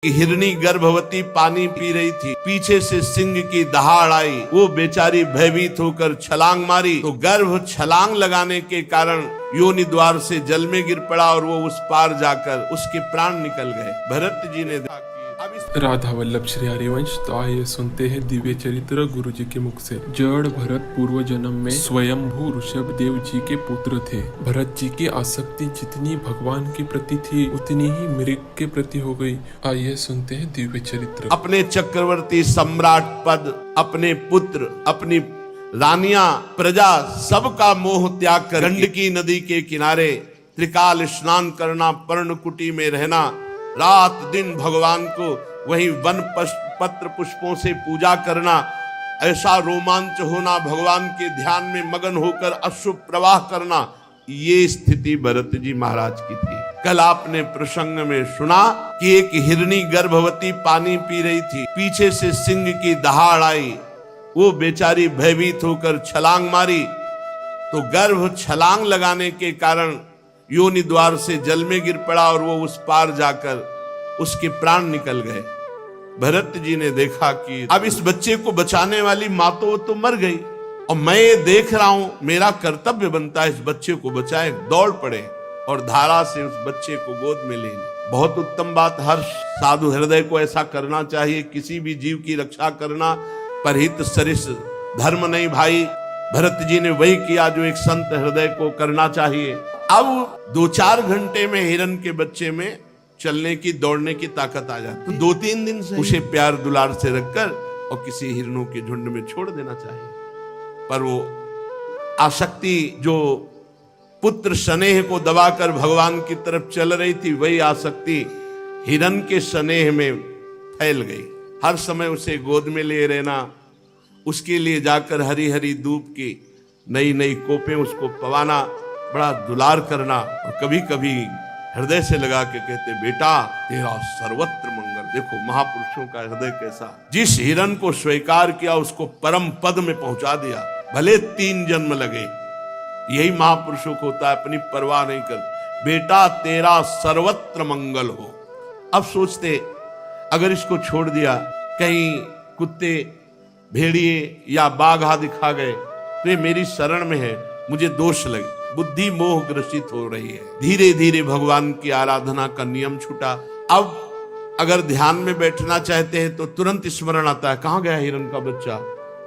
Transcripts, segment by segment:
हिरनी गर्भवती पानी पी रही थी, पीछे से सिंह की दहाड़ आई, वो बेचारी भयभीत होकर छलांग मारी तो गर्भ छलांग लगाने के कारण योनि द्वार से जल में गिर पड़ा और वो उस पार जाकर उसके प्राण निकल गए। भरत जी ने देखा कि राधा वल्लभ श्री हरिवंश। तो आइए सुनते हैं दिव्य चरित्र गुरु जी के मुख से। जड़ भरत पूर्व जन्म में स्वयंभू ऋषभ देव जी के पुत्र थे। भरत जी की आसक्ति जितनी भगवान के प्रति थी उतनी ही मृग के प्रति हो गई। आइए सुनते हैं दिव्य चरित्र। अपने चक्रवर्ती सम्राट पद, अपने पुत्र, अपनी रानियां, प्रजा, सबका मोह त्याग कर गंडकी नदी के किनारे त्रिकाल स्नान करना, पर्णकुटी में रहना, रात दिन भगवान को वहीं वन पत्र पुष्पों से पूजा करना, ऐसा रोमांच होना, भगवान के ध्यान में मगन होकर अश्रु प्रवाह करना, ये स्थिति भरत जी महाराज की थी। कल आपने प्रसंग में सुना कि एक हिरनी गर्भवती पानी पी रही थी, पीछे से सिंह की दहाड़ आई, वो बेचारी भयभीत होकर छलांग मारी तो गर्भ छलांग लगाने के कारण योनि द्वार से जल में गिर पड़ा और वो उस पार जाकर उसके प्राण निकल गए। भरत जी ने देखा कि अब इस बच्चे को बचाने वाली माँ तो मर गई और मैं ये देख रहा हूं, मेरा कर्तव्य बनता है इस बच्चे को बचाएं। दौड़ पड़े और धारा से उस बच्चे को गोद में ले ली। बहुत उत्तम बात, हर साधु हृदय को ऐसा करना चाहिए। किसी भी जीव की रक्षा करना परहित सरिस धर्म नहीं भाई। भरत जी ने वही किया जो एक संत हृदय को करना चाहिए। अब 2-4 घंटे में हिरन के बच्चे में चलने की, दौड़ने की ताकत आ जाती। 2-3 दिन से उसे प्यार दुलार से रखकर और किसी हिरनों के झुंड में छोड़ देना चाहिए। पर वो आसक्ति जो पुत्र स्नेह को दबाकर भगवान की तरफ चल रही थी, वही आसक्ति हिरन के स्नेह में फैल गई। हर समय उसे गोद में ले रहना, उसके लिए जाकर हरी हरी धूप की नई नई कोपें उसको पवाना, बड़ा दुलार करना, और कभी कभी हृदय से लगा के कहते, बेटा तेरा सर्वत्र मंगल। देखो महापुरुषों का हृदय कैसा, जिस हिरन को स्वीकार किया उसको परम पद में पहुंचा दिया, भले 3 जन्म लगे। यही महापुरुषों को होता है, अपनी परवाह नहीं कर, बेटा तेरा सर्वत्र मंगल हो। अब सोचते अगर इसको छोड़ दिया, कहीं कुत्ते, भेड़िए या बाघ आदि खा गए तो ये मेरी शरण में है, मुझे दोष लगे, बुद्धि मोह ग्रसित हो रही है। धीरे धीरे भगवान की आराधना का नियम छूटा। अब अगर ध्यान में बैठना चाहते हैं तो तुरंत स्मरण आता है, कहां गया हिरन का बच्चा,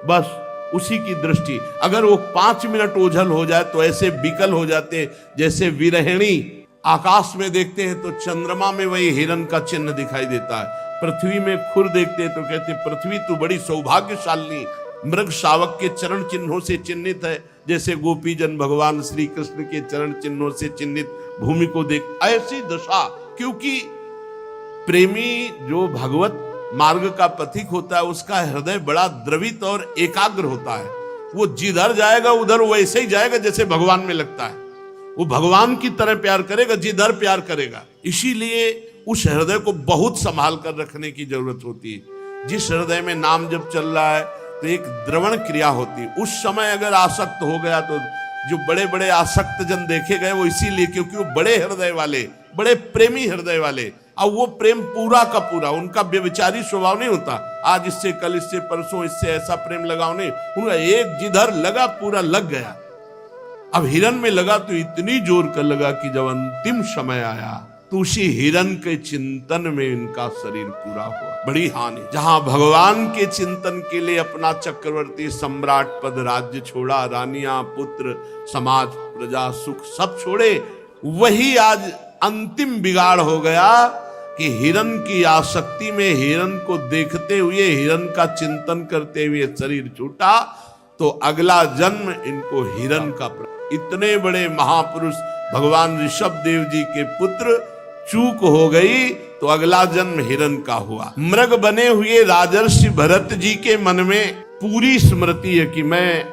बस उसी की दृष्टि। अगर वो 5 मिनट ओझल हो जाए तो ऐसे विकल हो जाते जैसे विरहिणी आकाश में देखते हैं तो चंद्रमा में वही हिरन का चिन्ह दिखाई देता है। पृथ्वी में खुर देखते हैं तो कहते पृथ्वी तो बड़ी सौभाग्यशाली, मृग शावक के चरण चिन्हों से चिन्हित है, जैसे गोपी जन भगवान श्री कृष्ण के चरण चिन्हों से चिन्हित भूमि को देख। ऐसी दशा, क्योंकि प्रेमी जो भगवत मार्ग का पथिक होता है उसका हृदय बड़ा द्रवित और एकाग्र होता है। वो जिधर जाएगा उधर वैसे ही जाएगा जैसे भगवान में लगता है। वो भगवान की तरह प्यार करेगा जिधर प्यार करेगा। इसीलिए उस हृदय को बहुत संभाल कर रखने की जरूरत होती है। जिस हृदय में नाम जब चल रहा है तो एक द्रवण क्रिया होती है। उस समय अगर आसक्त हो गया तो जो बड़े बड़े आसक्त जन देखे गए वो इसीलिए क्योंकि वो बड़े हृदय वाले, बड़े प्रेमी हृदय वाले। अब वो प्रेम पूरा का पूरा, उनका व्यभिचारी स्वभाव नहीं होता, आज इससे कल इससे परसों इससे ऐसा प्रेम लगाओ नहीं, उनका एक जिधर लगा पूरा लग गया। अब हिरन में लगा तो इतनी जोर कर लगा कि जब अंतिम समय आया तो उसी हिरन के चिंतन में इनका शरीर पूरा हुआ। बड़ी हानि। जहां भगवान के चिंतन के लिए अपना चक्रवर्ती सम्राट पद, राज्य छोड़ा, रानियां, पुत्र, समाज, प्रजा, सुख सब छोड़े, वही आज अंतिम बिगाड़ हो गया कि हिरन की आसक्ति में, हिरन को देखते हुए, हिरन का चिंतन करते हुए शरीर छूटा तो अगला जन्म इनको हिरन का। इतने बड़े महापुरुष भगवान ऋषभ देव जी के पुत्र चूक हो गई तो अगला जन्म हिरन का हुआ। मृग बने हुए राजर्षि भरत जी के मन में पूरी स्मृति है कि मैं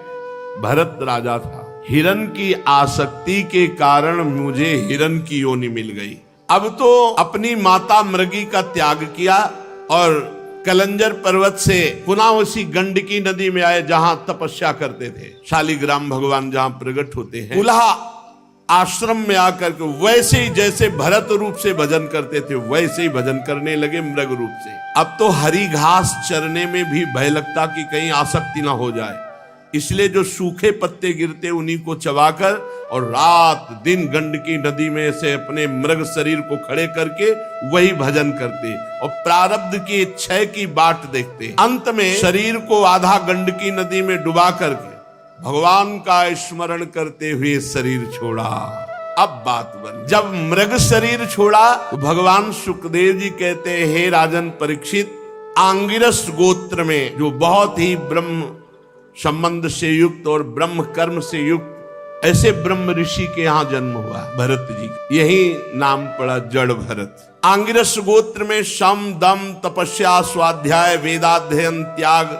भरत राजा था, हिरन की आसक्ति के कारण मुझे हिरन की योनि मिल गई। अब तो अपनी माता मृगी का त्याग किया और कलंजर पर्वत से पुनः उसी गंडकी नदी में आए जहां तपस्या करते थे। शालिग्राम भगवान जहां प्रकट होते हैं, पुनः आश्रम में आकर के वैसे ही जैसे भरत रूप से भजन करते थे वैसे ही भजन करने लगे मृग रूप से। अब तो हरी घास चरने में भी भय लगता कि कहीं आसक्ति ना हो जाए, इसलिए जो सूखे पत्ते गिरते उन्हीं को चबाकर और रात दिन गंडकी नदी में से अपने मृग शरीर को खड़े करके वही भजन करते और प्रारब्ध की क्षय की बाट देखते। अंत में शरीर को आधा गंडकी नदी में डुबा करके भगवान का स्मरण करते हुए शरीर छोड़ा। अब बात बन, जब मृग शरीर छोड़ा तो भगवान सुखदेव जी कहते हैं, हे राजन परीक्षित, आंगिरस गोत्र में जो बहुत ही ब्रह्म संबंध से युक्त और ब्रह्म कर्म से युक्त ऐसे ब्रह्म ऋषि के यहां जन्म हुआ भरत जी, यही नाम पड़ा जड़ भरत। आंगिरस गोत्र में शम दम तपस्या स्वाध्याय वेदाध्ययन त्याग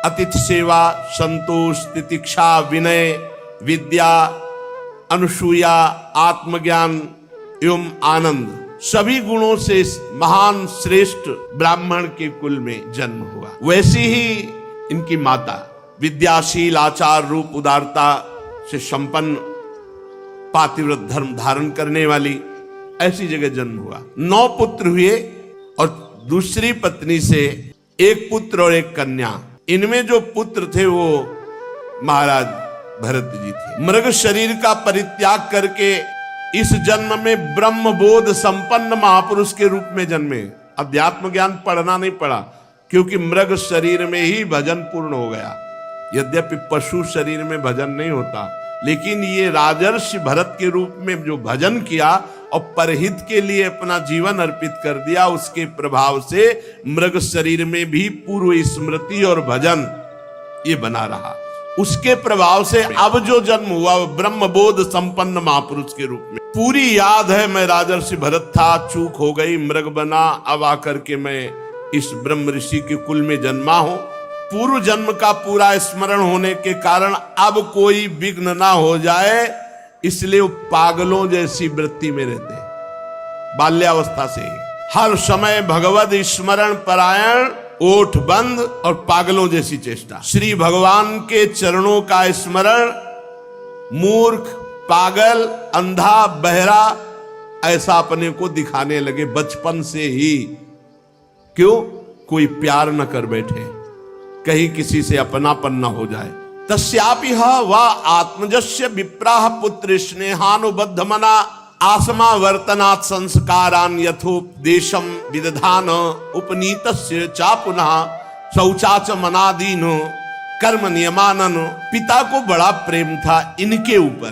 अतिथि सेवा संतोष तितिक्षा विनय विद्या अनुसूया आत्मज्ञान एवं आनंद सभी गुणों से महान श्रेष्ठ ब्राह्मण के कुल में जन्म हुआ। वैसी ही इनकी माता विद्याशील आचार रूप उदारता से संपन्न पातिव्रत धर्म धारण करने वाली ऐसी जगह जन्म हुआ। 9 पुत्र हुए और दूसरी पत्नी से एक पुत्र और एक कन्या। इनमें जो पुत्र थे वो महाराज भरत जी थे। मृग शरीर का परित्याग करके इस जन्म में ब्रह्म बोध संपन्न महापुरुष के रूप में जन्मे। अध्यात्म ज्ञान पढ़ना नहीं पड़ा क्योंकि मृग शरीर में ही भजन पूर्ण हो गया। यद्यपि पशु शरीर में भजन नहीं होता, लेकिन ये राजर्षि भरत के रूप में जो भजन किया और परहित के लिए अपना जीवन अर्पित कर दिया, उसके प्रभाव से मृग शरीर में भी पूर्व स्मृति और भजन ये बना रहा। उसके प्रभाव से अब जो जन्म हुआ वो ब्रह्म बोध संपन्न महापुरुष के रूप में। पूरी याद है, मैं राजर्षि भरत था, चूक हो गई, मृग बना, अब आकर के मैं इस ब्रह्म ऋषि के कुल में जन्मा हूं। पूर्व जन्म का पूरा स्मरण होने के कारण अब कोई विघ्न ना हो जाए, इसलिए वो पागलों जैसी वृत्ति में रहते हैं। बाल्यावस्था से हर समय भगवत स्मरण परायण, ओठ बंद और पागलों जैसी चेष्टा। श्री भगवान के चरणों का स्मरण मूर्ख, पागल, अंधा, बहरा ऐसा अपने को दिखाने लगे बचपन से ही। क्यों? कोई प्यार न कर बैठे, कहीं किसी से अपनापन न हो जाए। तस्यापि वा आत्मजस्य विप्राह पुत्र स्नेहानुबद्ध मना आसमा वर्तनात् संस्कारान यथोपदेशम विदधान उपनीतस्य चा पुनः शौचाच मनादीन कर्म नियमानन। पिता को बड़ा प्रेम था इनके ऊपर,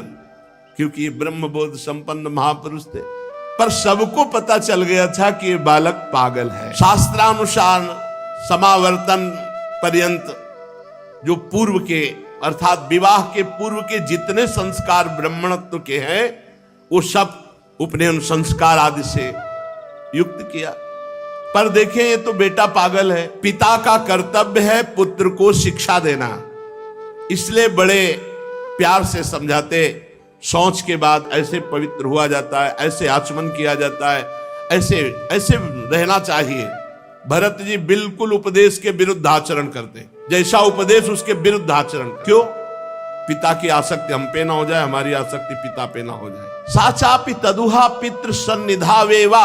क्योंकि ये ब्रह्मबोध संपन्न महापुरुष थे, पर सबको पता चल गया था कि ये बालक पागल है। शास्त्रानुसार समावर्तन पर्यंत जो पूर्व के अर्थात विवाह के पूर्व के जितने संस्कार ब्राह्मणत्व के हैं वो सब उपनयन संस्कार आदि से युक्त किया। पर देखें ये तो बेटा पागल है। पिता का कर्तव्य है पुत्र को शिक्षा देना, इसलिए बड़े प्यार से समझाते। शौच के बाद ऐसे पवित्र हुआ जाता है, ऐसे आचमन किया जाता है, ऐसे ऐसे रहना चाहिए। भरत जी बिल्कुल उपदेश के विरुद्ध आचरण करते, जैसा उपदेश उसके विरुद्ध आचरण। क्यों? पिता की आसक्ति हम पे ना हो जाए, हमारी आसक्ति पिता पे ना हो जाए। साचापि तदुहा पितृ सन्निधावेवा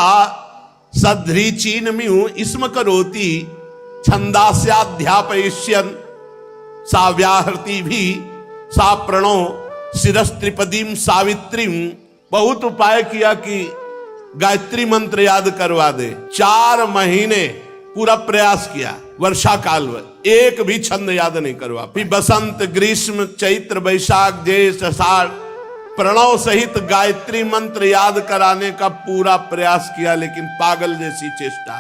सध्रीचीन म्यु इसम करोति छंदास्याध्यापयिष्यन् सा व्याहृति भी सा प्रणो शिरस्त्रिपदीम सावित्रीम। बहुत उपाय किया कि गायत्री मंत्र याद करवा दे। 4 महीने पूरा प्रयास किया, वर्षा काल में एक भी छंद याद नहीं करवा। फिर बसंत ग्रीष्म चैत्र वैशाख ज्येष्ठ आषाढ़ प्रणव सहित गायत्री मंत्र याद कराने का पूरा प्रयास किया, लेकिन पागल जैसी चेष्टा।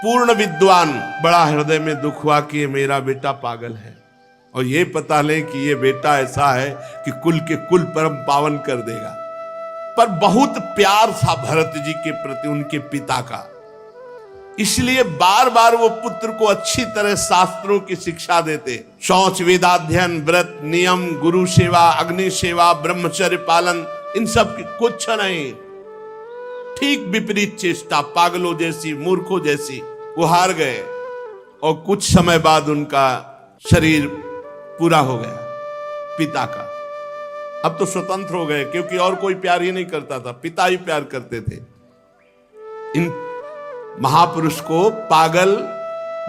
पूर्ण विद्वान, बड़ा हृदय में दुख हुआ कि ये मेरा बेटा पागल है, और ये पता ले कि ये बेटा ऐसा है कि कुल के कुल परम पावन कर देगा। पर बहुत प्यार था भरत जी के प्रति उनके पिता का, इसलिए बार बार वो पुत्र को अच्छी तरह शास्त्रों की शिक्षा देते। शौच, वेदाध्ययन, व्रत, नियम, गुरु सेवा, अग्नि सेवा, ब्रह्मचर्य पालन, इन सब की कुछ नहीं। ठीक विपरीत चेष्टा, पागलों जैसी, मूर्खों जैसी। वो हार गए और कुछ समय बाद उनका शरीर पूरा हो गया पिता का। अब तो स्वतंत्र हो गए, क्योंकि और कोई प्यार ही नहीं करता था, पिता ही प्यार करते थे। इन महापुरुष को पागल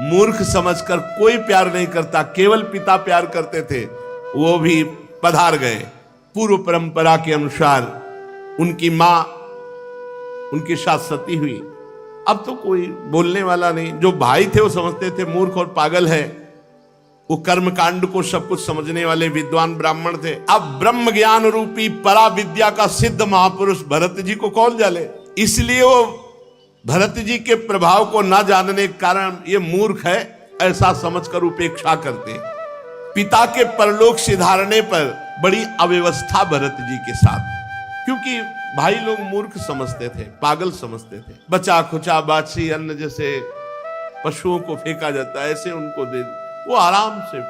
मूर्ख समझकर कोई प्यार नहीं करता, केवल पिता प्यार करते थे। वो भी पधार गए। पूर्व परंपरा के अनुसार उनकी मां उनके साथ सती हुई। अब तो कोई बोलने वाला नहीं, जो भाई थे वो समझते थे मूर्ख और पागल है। वो कर्म कांड को सब कुछ समझने वाले विद्वान ब्राह्मण थे। अब ब्रह्म ज्ञान रूपी परा विद्या का सिद्ध महापुरुष भरत जी को कौन जाने, इसलिए वो भरत जी के प्रभाव को न जानने के कारण ये मूर्ख है ऐसा समझकर उपेक्षा करते। पिता के परलोक सिधारने पर बड़ी अव्यवस्था भरत जी के साथ, क्योंकि भाई लोग मूर्ख समझते थे, पागल समझते थे। बचा खुचा बाछी अन्न जैसे पशुओं को फेंका जाता है, ऐसे उनको दे, वो आराम से,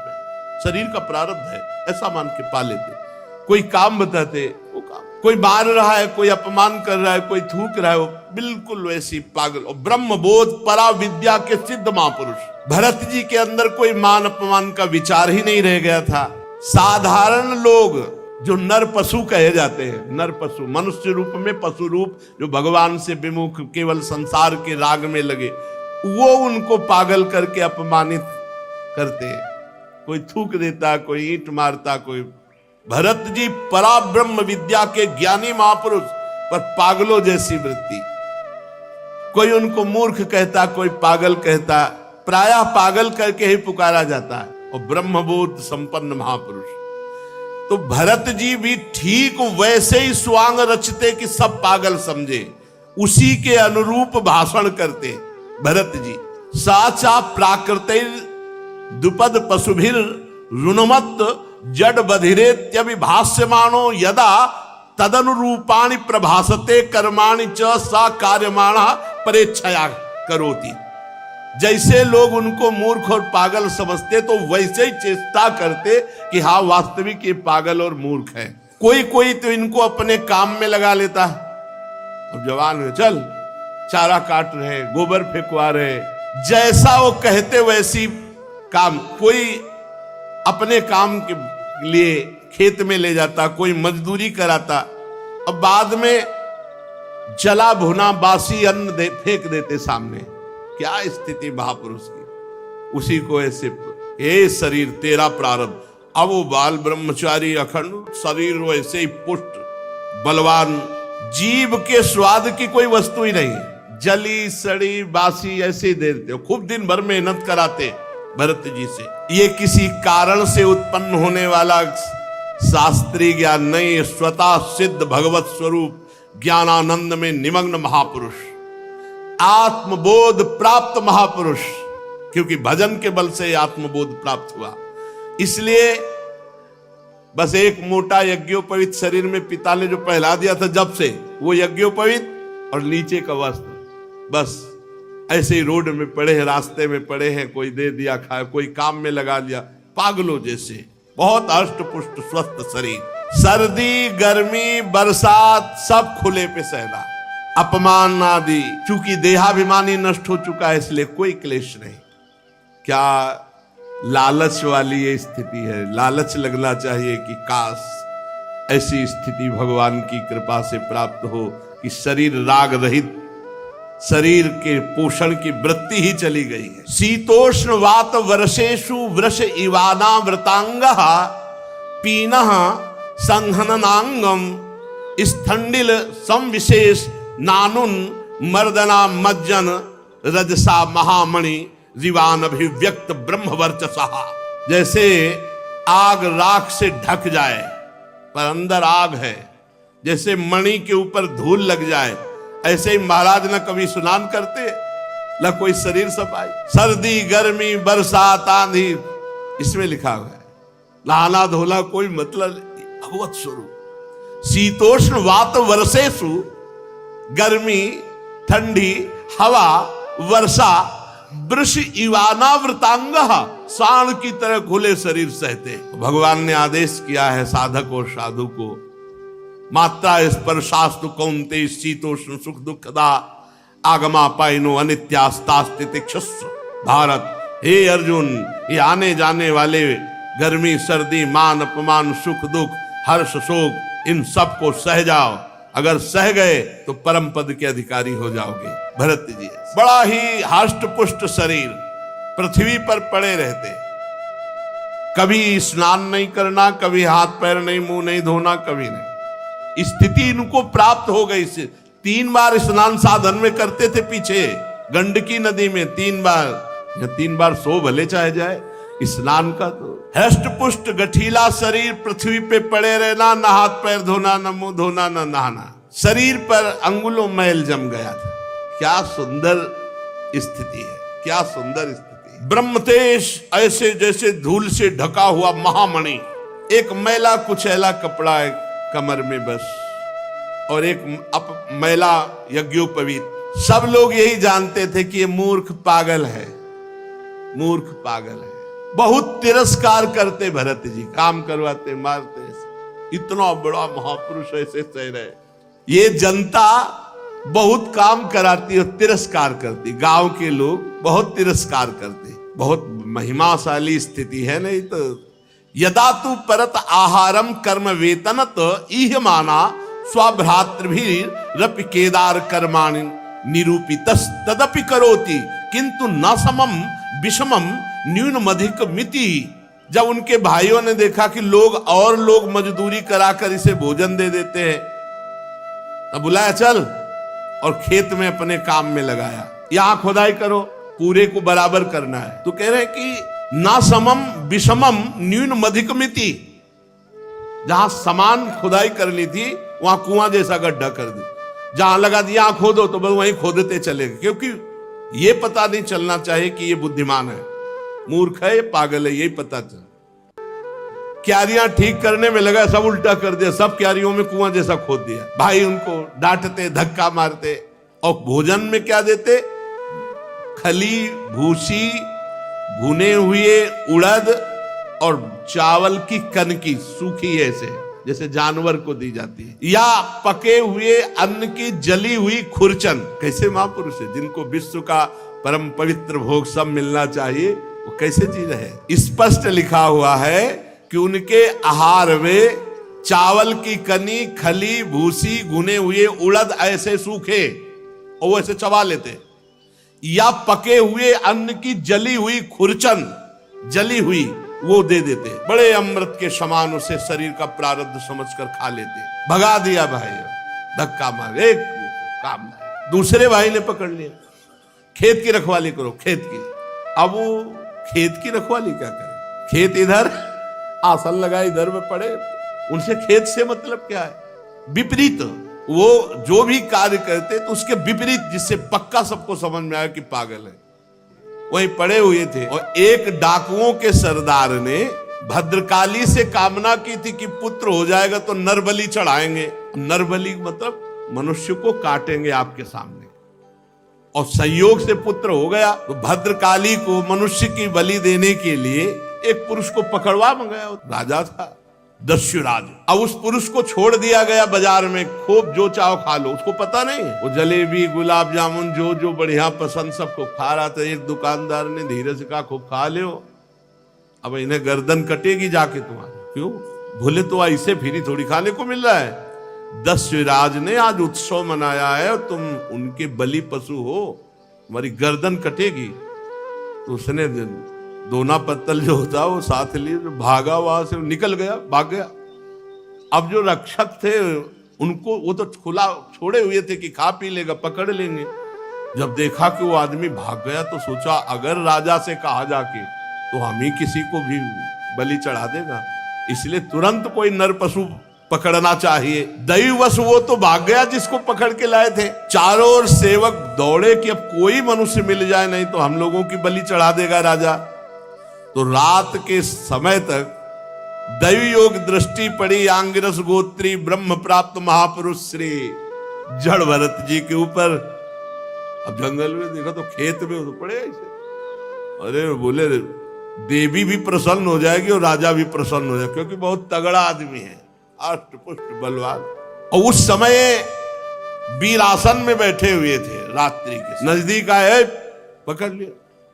शरीर का प्रारब्ध है ऐसा मान के पा लेते। कोई काम बताते वो काम, कोई मार रहा है, कोई अपमान कर रहा है, कोई थूक रहा है, वो बिल्कुल वैसी पागल। और ब्रह्म बोध परा विद्या के सिद्ध महापुरुष भरत जी के अंदर कोई मान अपमान का विचार ही नहीं रह गया था। साधारण लोग जो नर पशु कहे जाते हैं, नर पशु, मनुष्य रूप में पशु रूप, जो भगवान से विमुख केवल संसार के राग में लगे, वो उनको पागल करके अपमानित करते। कोई थूक देता, कोई ईंट मारता, कोई। भरत जी परा ब्रह्म विद्या के ज्ञानी महापुरुष, पर पागलों जैसी वृत्ति। कोई उनको मूर्ख कहता, कोई पागल कहता, प्रायः पागल करके ही पुकारा जाता है। और ब्रह्मबोध संपन्न महापुरुष। तो भरत जी भी ठीक वैसे ही स्वांग रचते कि सब पागल समझे, उसी के अनुरूप भाषण करते भरत जी। साचा प्राकृतिर दुपद पशुभिर रुनमत जड बधिरेत्यभिभाष्यमाणो यदा तदनुरूपाणि प्रभासते कर्माणि च सा कार्यमाणः परेच्छया करोति। जैसे लोग उनको मूर्ख और पागल समझते, तो वैसे ही चेष्टा करते कि हाँ वास्तविक ये पागल और मूर्ख है। कोई कोई तो इनको अपने काम में लगा लेता है। अब जवान है, चल चारा काट रहे, गोबर फेंकवा रहे, जैसा वो कहते वैसी काम। कोई अपने काम के लिए खेत में ले जाता, कोई मजदूरी कराता, अब बाद में जला भुना बासी अन्न फेंक देते सामने। क्या स्थिति महापुरुष की। उसी को ऐसे, हे शरीर तेरा प्रारब्ध। अब वो बाल ब्रह्मचारी अखंड शरीर वैसे ही पुष्ट बलवान, जीव के स्वाद की कोई वस्तु ही नहीं, जली सड़ी बासी ऐसे ही दे देते हो। खूब दिन भर मेहनत कराते भरत जी से। ये किसी कारण से उत्पन्न होने वाला शास्त्रीय ज्ञान नहीं, स्वतः सिद्ध भगवत स्वरूप ज्ञानानंद में निमग्न महापुरुष, आत्मबोध प्राप्त महापुरुष। क्योंकि भजन के बल से आत्मबोध प्राप्त हुआ, इसलिए बस एक मोटा यज्ञोपवीत शरीर में पिता ने जो पहला दिया था जब से, वो यज्ञोपवीत और नीचे का वस्त्र, बस ऐसे ही रोड में पड़े हैं, रास्ते में पड़े हैं, कोई दे दिया खाया, कोई काम में लगा लिया, पागलों जैसे। बहुत अष्ट पुष्ट स्वस्थ शरीर, सर्दी गर्मी बरसात सब खुले पे सहना, अपमान आदि, चूंकि देहाभिमानी नष्ट हो चुका है इसलिए कोई क्लेश नहीं। क्या लालच वाली ये स्थिति है। लालच लगना चाहिए कि काश ऐसी स्थिति भगवान की कृपा से प्राप्त हो कि शरीर राग रहित, शरीर के पोषण की वृत्ति ही चली गई है। शीतोष्ण वात वर्षेषु वृष इवाना व्रतांगः पीनः संहननांगम स्थंडिल संविशेष नानुन मर्दना मज्जन रजसा महामणि जीवान अभिव्यक्त ब्रह्म वर्चसा। जैसे आग राख से ढक जाए पर अंदर आग है, जैसे मणि के ऊपर धूल लग जाए, ऐसे ही महाराज न कभी स्नान करते न कोई शरीर सफाई। सर्दी गर्मी बरसात आंधी, इसमें लिखा हुआ है नहाना धोना कोई मतलब नहीं, भगवत स्वरूप। शीतोष्ण वात वर्षेषु, गर्मी ठंडी हवा वर्षा, वृष इवानावृतांग, सांड की तरह खुले शरीर सहते। भगवान ने आदेश किया है साधक और साधु को, मात्रा स्पर्शास्तु कौन्ते शीतोष्ण सुख दुखदा आगमा पाइनो अनित्यास्तास्तितिक्षस्व। भारत, हे अर्जुन, ये आने जाने वाले गर्मी सर्दी मान अपमान सुख दुख हर्ष शोक इन सब को सह जाओ, अगर सह गए तो परम पद के अधिकारी हो जाओगे। भरत जी बड़ा ही हष्ट पुष्ट शरीर, पृथ्वी पर पड़े रहते, कभी स्नान नहीं करना, कभी हाथ पैर नहीं, मुंह नहीं धोना, कभी नहीं। स्थिति इनको प्राप्त हो गई। 3 बार स्नान साधन में करते थे पीछे गंडकी नदी में, 3 बार या 3 बार सो भले चाहे जाए स्नान का। तो हष्ट पुष्ट गठीला शरीर, पृथ्वी पे पड़े रहना, ना हाथ पैर धोना, ना मुंह धोना, ना नहाना, शरीर पर अंगुलों मैल जम गया था। क्या सुंदर स्थिति है, क्या सुंदर स्थिति। ब्रह्मतेज ऐसे जैसे धूल से ढका हुआ महामणि, एक मैला कुचैला कपड़ा है कमर में बस, और एक मैला यज्ञोपवीत। सब लोग यही जानते थे कि ये मूर्ख पागल है, मूर्ख पागल है। बहुत तिरस्कार करते भरत जी, काम करवाते, मारते। इतना बड़ा महापुरुष ऐसे सह रहे, ये जनता बहुत काम कराती और तिरस्कार करती, गांव के लोग बहुत तिरस्कार करते। बहुत महिमाशाली स्थिति है। नहीं तो यदा तू परत आहारम कर्म वेतनत इह माना स्वभ्रातृभिरपि केदार कर्माणि निरूपितस् तदपि करोति किंतु न समम विषमम न्यूनमधिक मिति। जब उनके भाइयों ने देखा कि लोग मजदूरी कराकर इसे भोजन दे देते हैं, तब बुलाया चल, और खेत में अपने काम में लगाया। यहां खुदाई करो, पूरे को बराबर करना है। तो कह रहे कि ना समम विषमम न्यूनमधिक मिति। जहां समान खुदाई करनी थी वहां कुआं जैसा गड्ढा कर दी, जहां लगा दिया खोदो तो बस वहीं खोदते चले गए, क्योंकि ये पता नहीं चलना चाहिए कि ये बुद्धिमान है, मूर्ख है, ये पागल है, यही पता चल। क्यारियां ठीक करने में लगा, सब उल्टा कर दिया, सब क्यारियों में कुआं जैसा खोद दिया। भाई उनको डांटते, धक्का मारते, और भोजन में क्या देते? खली, भूसी, भुने हुए उड़द और चावल की कनकी सूखी ऐसे, जैसे जानवर को दी जाती है, या पके हुए अन्न की जली हुई खुरचन। कैसे महापुरुष है, जिनको विश्व का परम पवित्र भोग सब मिलना चाहिए, वो कैसे जी रहे। स्पष्ट लिखा हुआ है कि उनके आहार में चावल की कनी, खली, भूसी, भुने हुए उड़द ऐसे सूखे और वो ऐसे चबा लेते, या पके हुए अन्न की जली हुई खुरचन, जली हुई, वो दे देते। बड़े अमृत के समान उसे शरीर का प्रारब्ध समझकर खा लेते। भगा दिया भाई, धक्का मार, एक काम नहीं। दूसरे भाई ने पकड़ लिया, खेत की रखवाली करो, खेत की। अब वो खेत की रखवाली क्या करे? खेत इधर, आसन लगा इधर में पड़े, उनसे खेत से मतलब क्या है? विपरीत। वो जो भी कार्य करते तो उसके विपरीत, जिससे पक्का सबको समझ में आया कि पागल है, वहीं पड़े हुए थे। और एक डाकुओं के सरदार ने भद्रकाली से कामना की थी कि पुत्र हो जाएगा तो नरबलि चढ़ाएंगे। नरबलि मतलब मनुष्य को काटेंगे आपके सामने, और संयोग से पुत्र हो गया। तो भद्रकाली को मनुष्य की बलि देने के लिए एक पुरुष को पकड़वा मंगाया, राजा था दस्युराज। अब उस पुरुष को छोड़ दिया गया बाजार में, खूब जो चाहो खा लो। उसको पता नहीं, वो जलेबी, गुलाब जामुन जो जो बढ़िया पसंद सबको खा रहा था। एक दुकानदार ने धीरे से कहा, खूब खा लो, अब इन्हें गर्दन कटेगी जाके तुम्हारी। क्यों भूले, तो ऐसे फिरी थोड़ी खाने को मिल रहा है। दस्युराज ने आज उत्सव मनाया है और तुम उनके बलि पशु हो, तुम्हारी गर्दन कटेगी। तो उसने दोना पत्तल जो होता वो साथ लिए, भागा, वहां से निकल गया, भाग गया। अब जो रक्षक थे उनको, वो तो खुला छोड़े हुए थे कि खा पी लेगा, पकड़ लेंगे। जब देखा कि वो आदमी भाग गया तो सोचा अगर राजा से कहा जाके तो हम ही किसी को भी बलि चढ़ा देगा, इसलिए तुरंत कोई नर पशु पकड़ना चाहिए। दैववश वो तो भाग गया जिसको पकड़ के लाए थे। चारों ओर सेवक दौड़े कि अब कोई मनुष्य मिल जाए, नहीं तो हम लोगों की बलि चढ़ा देगा राजा। तो रात के समय तक दैवी योग दृष्टि पड़ी आंगिरस गोत्री ब्रह्म प्राप्त महापुरुष श्री जड़ भरत जी के ऊपर। अब जंगल में देखा तो खेत में तो पड़े ऐसे। अरे बोले देवी भी प्रसन्न हो जाएगी और राजा भी प्रसन्न हो जाएगा, क्योंकि बहुत तगड़ा आदमी है, अष्ट पुष्ट बलवान। और उस समय वीरासन में बैठे हुए थे, रात्रि के नजदीक आए, पकड़ लिया,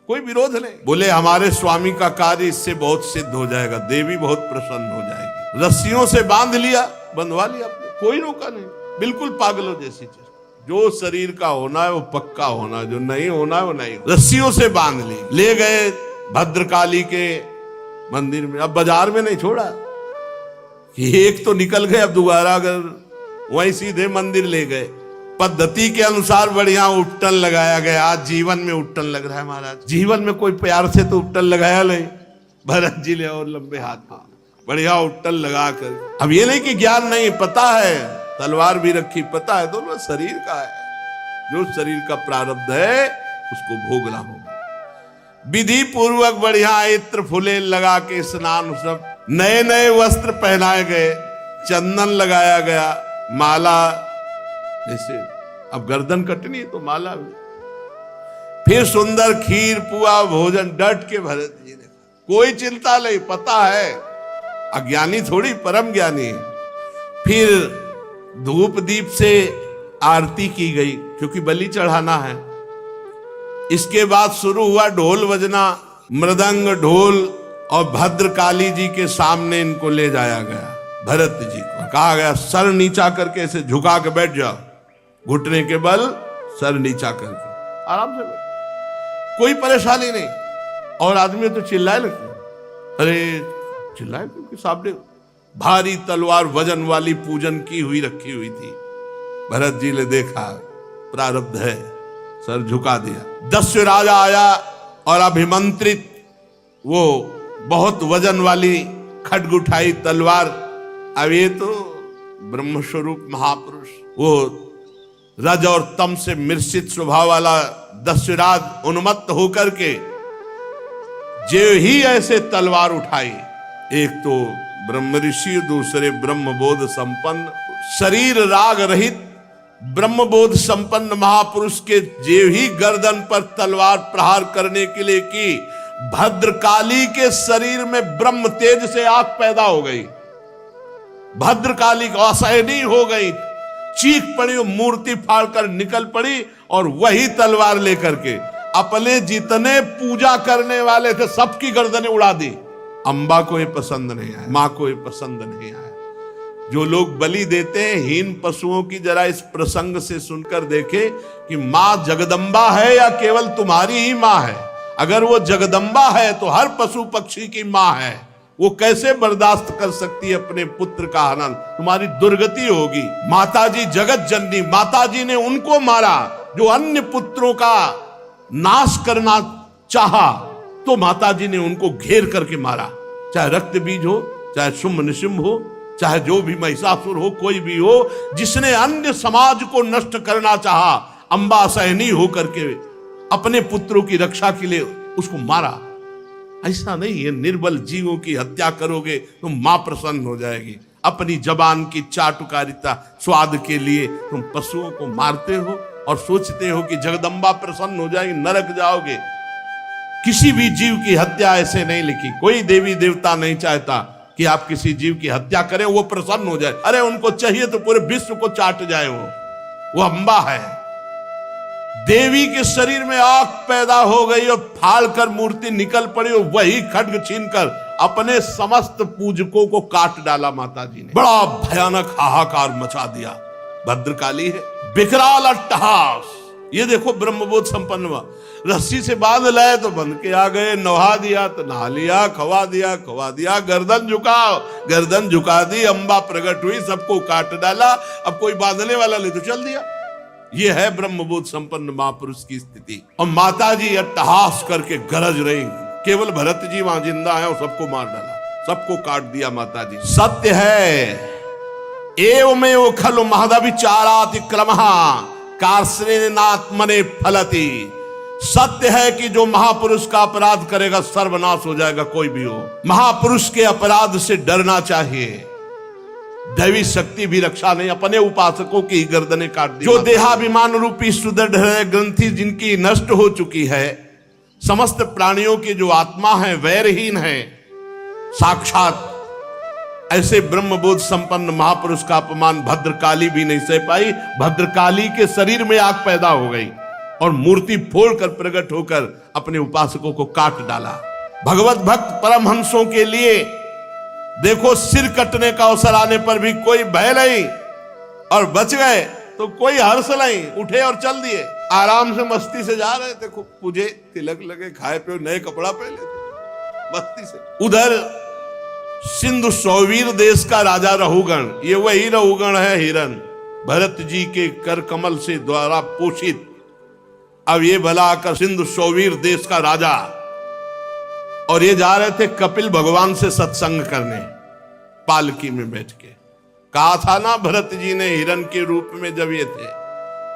कोई विरोध नहीं। बोले हमारे स्वामी का कार्य इससे बहुत सिद्ध हो जाएगा, देवी बहुत प्रसन्न हो जाएगी। रस्सियों से बांध लिया, बंधवा लिया आपने, कोई रोका नहीं, बिल्कुल पागलों जैसी चीज। जो शरीर का होना है वो पक्का होना, जो नहीं होना है वो नहीं। रस्सियों से बांध ली, ले गए भद्रकाली के मंदिर में। अब बाजार में नहीं छोड़ा कि एक तो निकल गए, अब दोबारा अगर वहीं सीधे मंदिर ले गए। पद्धति के अनुसार बढ़िया उट्टन लगाया गया। आज जीवन में उट्टन लग रहा है महाराज, जीवन में कोई प्यार से तो उट्टन लगाया नहीं। भरत जी ले और लंबे हाथ बढ़िया उट्टन लगा कर। अब ये नहीं कि ज्ञान नहीं, पता है, तलवार भी रखी, पता है दोनों शरीर का है, जो शरीर का प्रारब्ध है उसको भोगना होगा। विधि पूर्वक बढ़िया इत्र फुले लगा के स्नान, सब नए नए वस्त्र पहनाए गए, चंदन लगाया गया, माला, जैसे अब गर्दन कटनी है तो माला भी। फिर सुंदर खीर पुआ भोजन, डट के भरत जी ने, कोई चिंता नहीं, पता है, अज्ञानी थोड़ी, परम ज्ञानी है। फिर धूप दीप से आरती की गई, क्योंकि बलि चढ़ाना है। इसके बाद शुरू हुआ ढोल बजना, मृदंग ढोल, और भद्रकाली जी के सामने इनको ले जाया गया। भरत जी को कहा गया सर नीचा करके ऐसे झुका के बैठ जाओ, घुटने के बल सर नीचा करके आराम से बैठ, कोई परेशानी नहीं। और आदमी तो चिल्लाए लगते, अरे चिल्लाए क्योंकि सामने भारी तलवार वजन वाली पूजन की हुई रखी हुई थी। भरत जी ने देखा प्रारब्ध है, सर झुका दिया। दस्यु राजा आया और अभिमंत्रित वो बहुत वजन वाली खड्ग उठाई तलवार। अब ये तो ब्रह्म स्वरूप महापुरुष, वो रज और तम से मिश्रित स्वभाव वाला दस्युराज उन्मत्त होकर के जो ही ऐसे तलवार उठाई, एक तो ब्रह्म ऋषि, दूसरे ब्रह्मबोध संपन्न, शरीर राग रहित ब्रह्मबोध संपन्न महापुरुष के जे ही गर्दन पर तलवार प्रहार करने के लिए की, भद्रकाली के शरीर में ब्रह्म तेज से आग पैदा हो गई। भद्रकाली को असहनीय हो गई, चीख पड़ी, मूर्ति फाड़कर निकल पड़ी और वही तलवार लेकर के अपने जितने पूजा करने वाले थे सबकी गर्दनें उड़ा दी। अंबा को ये पसंद नहीं आया, मां को ये पसंद नहीं आया। जो लोग बलि देते हैं हीन पशुओं की, जरा इस प्रसंग से सुनकर देखे कि मां जगदम्बा है या केवल तुम्हारी ही मां है। अगर वो जगदम्बा है तो हर पशु पक्षी की मां है, वो कैसे बर्दाश्त कर सकती है अपने पुत्र का हनन? तुम्हारी दुर्गति होगी। माताजी जगत जननी, माताजी ने उनको मारा जो अन्य पुत्रों का नाश करना चाहा, तो माताजी ने उनको घेर करके मारा। चाहे रक्त बीज हो, चाहे शुंभ निशुंभ हो, चाहे जो भी महिषासुर हो, कोई भी हो, जिसने अन्य समाज को नष्ट करना चाहा, अंबा असहनीय होकर के अपने पुत्रों की रक्षा के लिए उसको मारा। ऐसा नहीं है, निर्बल जीवों की हत्या करोगे तो मां प्रसन्न हो जाएगी। अपनी जबान की चाटुकारिता स्वाद के लिए तुम पशुओं को मारते हो और सोचते हो कि जगदम्बा प्रसन्न हो जाएगी, नरक जाओगे। किसी भी जीव की हत्या ऐसे नहीं लिखी, कोई देवी देवता नहीं चाहता कि आप किसी जीव की हत्या करें वो प्रसन्न हो जाए। अरे उनको चाहिए तो पूरे विश्व को चाट जाए, वो अंबा है। देवी के शरीर में आग पैदा हो गई और फाड़कर मूर्ति निकल पड़ी और वही खड्ग छीनकर अपने समस्त पूजकों को काट डाला। माताजी ने बड़ा भयानक हाहाकार मचा दिया। भद्रकाली है, विकराल अट्टहास। ये देखो ब्रह्मबोध संपन्न हुआ, रस्सी से बांध लाए तो बंध के आ गए, नहा दिया तो नहा लिया, खवा दिया, गर्दन झुकाओ, गर्दन झुका दी, अंबा प्रकट हुई, सबको काट डाला। अब कोई बांधने वाला ले तो चल दिया। ये है ब्रह्मबोध संपन्न महापुरुष की स्थिति। और माताजी अट्टहास करके गरज रही, केवल भरत जी वहां जिंदा है और सबको मार डाला, सबको काट दिया माताजी। सत्य है एवमेव खलु महदविचारातिक्रमः कार्ष्णेनात्मने फलति। सत्य है कि जो महापुरुष का अपराध करेगा सर्वनाश हो जाएगा, कोई भी हो। महापुरुष के अपराध से डरना चाहिए। दैवी शक्ति भी रक्षा नहीं, अपने उपासकों की गर्दनें काट दी। जो देहाभिमान रूपी सुदृढ़ ग्रंथि जिनकी नष्ट हो चुकी है, समस्त प्राणियों की जो आत्मा है वैरहीन है, साक्षात ऐसे ब्रह्मबोध संपन्न महापुरुष का अपमान भद्रकाली भी नहीं सह पाई। भद्रकाली के शरीर में आग पैदा हो गई और मूर्ति फोड़कर प्रकट होकर अपने उपासकों को काट डाला। भगवत भक्त परमहंसों के लिए देखो सिर कटने का अवसर आने पर भी कोई भय नहीं, और बच गए तो कोई हर्ष नहीं, उठे और चल दिए। आराम से मस्ती से जा रहे थे, खूब पूजे, तिलक लगे, खाए पे, नए कपड़ा पहने थे, मस्ती से। उधर सिंधु सौवीर देश का राजा रहुगण, ये वही रहुगण है हिरन, भरत जी के कर कमल से द्वारा पोषित। अब ये भला आकर सिंधु सौवीर देश का राजा, और ये जा रहे थे कपिल भगवान से सत्संग करने, पालकी में बैठ के। कहा था ना भरत जी ने हिरन के रूप में जब ये थे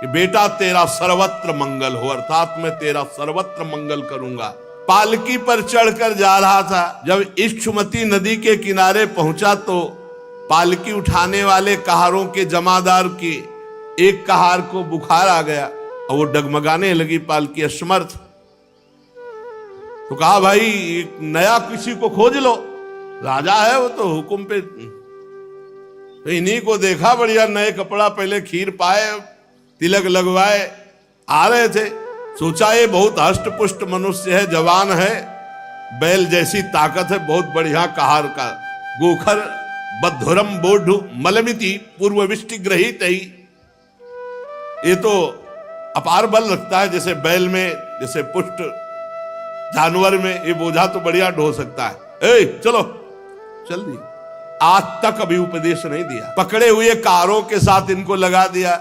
कि बेटा तेरा सर्वत्र मंगल हो, अर्थात मैं तेरा सर्वत्र मंगल करूंगा। पालकी पर चढ़कर जा रहा था, जब इक्षुमती नदी के किनारे पहुंचा तो पालकी उठाने वाले कहारों के जमादार की एक कहार को बुखार आ गया और वो डगमगाने लगी पालकी, असमर्थ। तो कहा भाई एक नया किसी को खोज लो, राजा है वो तो हुक्म पे। तो इन्हीं को देखा, बढ़िया नए कपड़ा पहले, खीर पाए, तिलक लगवाए, आ रहे थे। सोचा ये बहुत हष्ट पुष्ट मनुष्य है, जवान है, बैल जैसी ताकत है, बहुत बढ़िया कहार का, गोखर बद्धुरम बोढ़ मलमिति पूर्वविष्टि ग्रहित ही। ये तो अपार बल रखता है, जैसे बैल में, जैसे पुष्ट जानवर में, ये बोझा तो बढ़िया ढो सकता है। ए चलो, चल दी। आज तक अभी उपदेश नहीं दिया, पकड़े हुए कहारों के साथ इनको लगा दिया।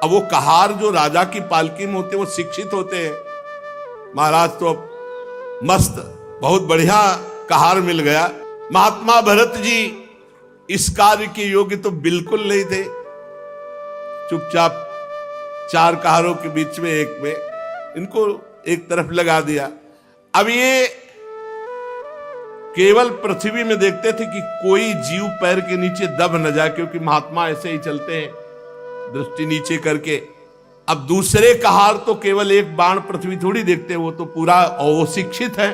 अब वो कहार जो राजा की पालकी में होते हैं वो शिक्षित होते हैं। महाराज तो मस्त, बहुत बढ़िया कहार मिल गया। महात्मा भरत जी इस कार्य के योग्य तो बिल्कुल नहीं थे। चुपचाप चार कहारों के बीच में एक में इनको एक तरफ लगा दिया। अब ये केवल पृथ्वी में देखते थे कि कोई जीव पैर के नीचे दब न जाए, क्योंकि महात्मा ऐसे ही चलते हैं दृष्टि नीचे करके। अब दूसरे कहार तो केवल एक बाण पृथ्वी थोड़ी देखते, वो तो पूरा, और वो शिक्षित है,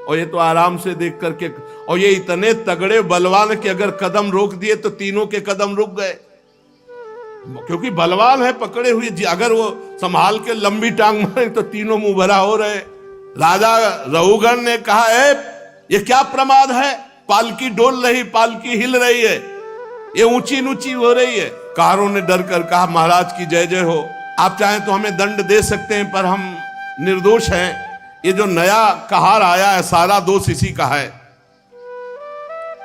और ये तो आराम से देख करके, और ये इतने तगड़े बलवान कि अगर कदम रोक दिए तो तीनों के कदम रुक गए, क्योंकि बलवान है पकड़े हुए। अगर वो संभाल के लंबी टांग मारे तो तीनों मुंह भरा हो रहे। राजा रहुगण ने कहा ये क्या प्रमाद है, पालकी डोल रही, पालकी हिल रही है, ये ऊंची ऊंची हो रही है। कहारों ने डर कर कहा महाराज की जय जय हो, आप चाहें तो हमें दंड दे सकते हैं, पर हम निर्दोष हैं। ये जो नया कहार आया है सारा दोष इसी का है।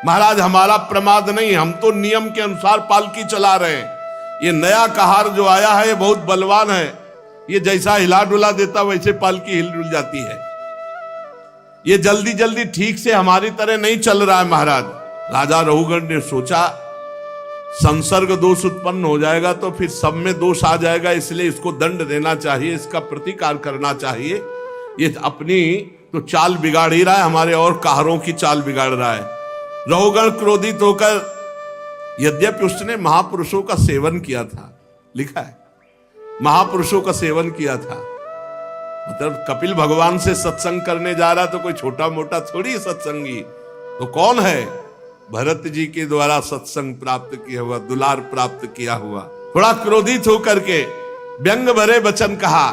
महाराज हमारा प्रमाद नहीं, हम तो नियम के अनुसार पालकी चला रहे हैं। ये नया कहार जो आया है ये बहुत बलवान है, ये जैसा हिला डुला देता वैसे पालकी हिल डुल जाती है। ये जल्दी जल्दी ठीक से हमारी तरह नहीं चल रहा है महाराज। राजा रहुगण ने सोचा संसर्ग दोष उत्पन्न हो जाएगा तो फिर सब में दोष आ जाएगा, इसलिए इसको दंड देना चाहिए, इसका प्रतिकार करना चाहिए। ये अपनी तो चाल बिगाड़ ही रहा है, हमारे और कहारों की चाल बिगाड़ रहा है। रहुगण क्रोधित होकर, यद्यपि उसने महापुरुषों का सेवन किया था, लिखा है महापुरुषों का सेवन किया था, मतलब कपिल भगवान से सत्संग करने जा रहा तो कोई छोटा मोटा थोड़ी सत्संगी, तो कौन है, भरत जी के द्वारा सत्संग प्राप्त किया हुआ, दुलार प्राप्त किया हुआ। थोड़ा क्रोधित होकर के व्यंग भरे वचन कहा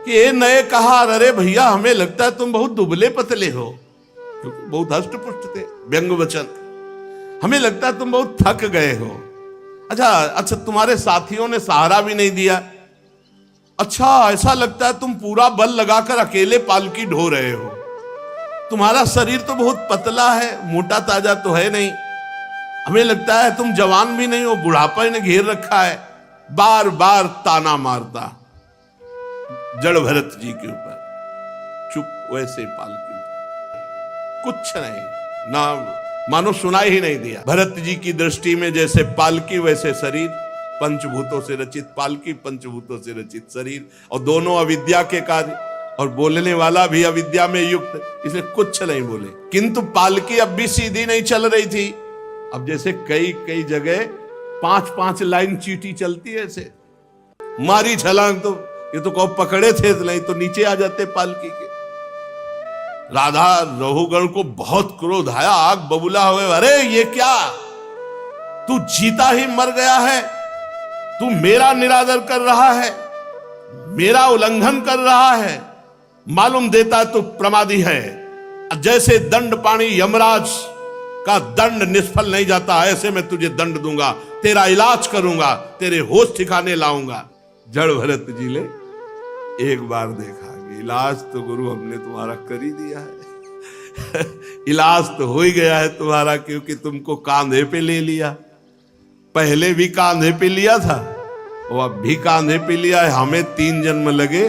कि ये नए कहा, अरे भैया हमें लगता है तुम बहुत दुबले पतले हो, क्योंकि बहुत हष्ट पुष्ट थे। व्यंग वचन, हमें लगता है तुम बहुत थक गए हो। अच्छा तुम्हारे साथियों ने सहारा भी नहीं दिया। अच्छा ऐसा लगता है तुम पूरा बल लगाकर अकेले पालकी ढो रहे हो। तुम्हारा शरीर तो बहुत पतला है, मोटा ताजा तो है नहीं। हमें लगता है तुम जवान भी नहीं हो, बुढ़ापा ने घेर रखा है। बार बार ताना मारता जड़ भरत जी के ऊपर। चुप, वैसे पालकी, कुछ नहीं, ना मानो सुनाई ही नहीं दिया। भरत जी की दृष्टि में जैसे पालकी वैसे शरीर, पंचभूतों से रचित पालकी, पंचभूतों से रचित शरीर, और दोनों अविद्या के कार्य, और बोलने वाला भी अविद्या में युक्त, इसलिए कुछ नहीं बोले। किंतु पालकी अब भी सीधी नहीं चल रही थी। अब जैसे कई कई जगह 5-5 लाइन चीटी चलती है, ऐसे मारी छलांग तो ये तो कब पकड़े थे, नहीं तो नीचे आ जाते पालकी के। राधा रहुगण को बहुत क्रोध आया, आग बबूला हुए, अरे ये क्या, तू जीता ही मर गया है, तू मेरा निरादर कर रहा है, मेरा उल्लंघन कर रहा है, मालूम देता है तू प्रमादी है। जैसे दंड पाणी यमराज का दंड निष्फल नहीं जाता, ऐसे मैं तुझे दंड दूंगा, तेरा इलाज करूंगा, तेरे होश ठिकाने लाऊंगा। जड़ भरत जी ने एक बार देखा कि इलाज तो गुरु हमने तुम्हारा कर ही दिया है इलाज तो हो ही गया है तुम्हारा, क्योंकि तुमको कांधे पे ले लिया। पहले भी कांधे पे लिया था और अब भी कांधे पे लिया है। हमें 3 जन्म लगे,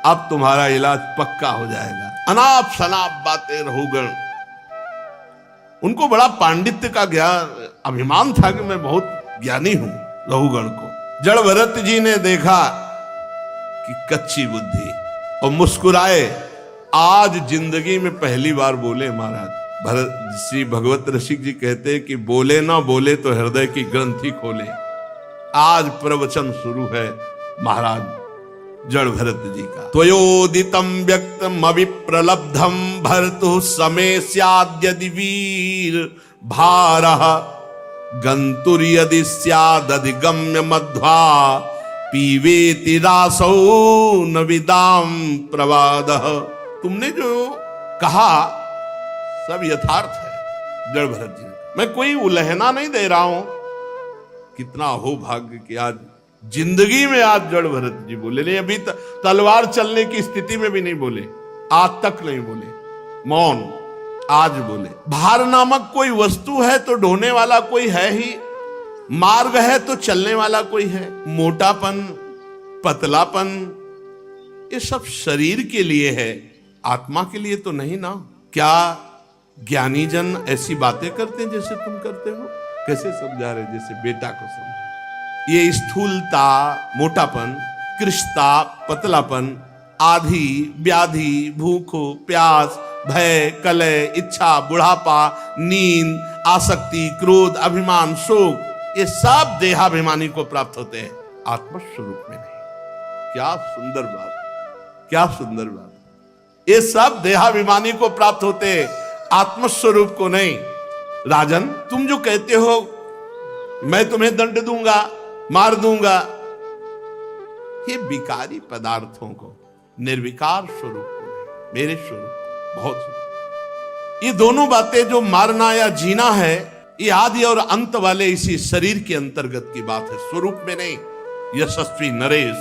अब तुम्हारा इलाज पक्का हो जाएगा। अनाप शनाप बातें रहुगण। उनको बड़ा पांडित्य का ज्ञान अभिमान था कि मैं बहुत ज्ञानी हूं रहुगण को। जड़ भरत जी ने देखा कि कच्ची बुद्धि और मुस्कुराए। आज जिंदगी में पहली बार बोले महाराज। श्री भगवत रसिक जी कहते हैं कि बोले ना बोले तो हृदय की ग्रंथि खोले। आज प्रवचन शुरू है महाराज जड़ भरत जी का। त्वयोदितम व्यक्तम अविप्रलब्धम भरतु समय स्याद्यदि वीर भारः गंतुर यदि स्यादधिगम्य मध्वा पीवेति रासौ न विदाम प्रवादः। तुमने जो कहा सब यथार्थ है जड़ भरत जी। मैं कोई उलहना नहीं दे रहा हूं। कितना हो भाग्य कि आज जिंदगी में आज जड़ भरत जी बोले नहीं। अभी तलवार चलने की स्थिति में भी नहीं बोले, आज तक नहीं बोले, मौन। आज बोले। भार नामक कोई वस्तु है तो ढोने वाला कोई है ही, मार्ग है तो चलने वाला कोई है। मोटापन, पतलापन, ये सब शरीर के लिए है, आत्मा के लिए तो नहीं ना। क्या ज्ञानी जन ऐसी बातें करते हैं जैसे तुम करते हो? कैसे समझा रहे? जैसे बेटा को समझा। ये स्थूलता, मोटापन, कृष्णता, पतलापन, आधी, व्याधि, भूखो, प्यास, भय, कलह, इच्छा, बुढ़ापा, नींद, आसक्ति, क्रोध, अभिमान, शोक, ये सब देहाभिमानी को प्राप्त होते हैं, आत्मस्वरूप में नहीं। क्या सुंदर बात, क्या सुंदर बात। ये सब देहाभिमानी को प्राप्त होते हैं, आत्मस्वरूप को नहीं। राजन, तुम जो कहते हो मैं तुम्हें दंड दूंगा, मार दूंगा, ये विकारी पदार्थों को, निर्विकार स्वरूप को नहीं, मेरे स्वरूप को। बहुत ये दोनों बातें जो मारना या जीना है, ये आदि और अंत वाले इसी शरीर के अंतर्गत की बात है, स्वरूप में नहीं। यशस्वी नरेश,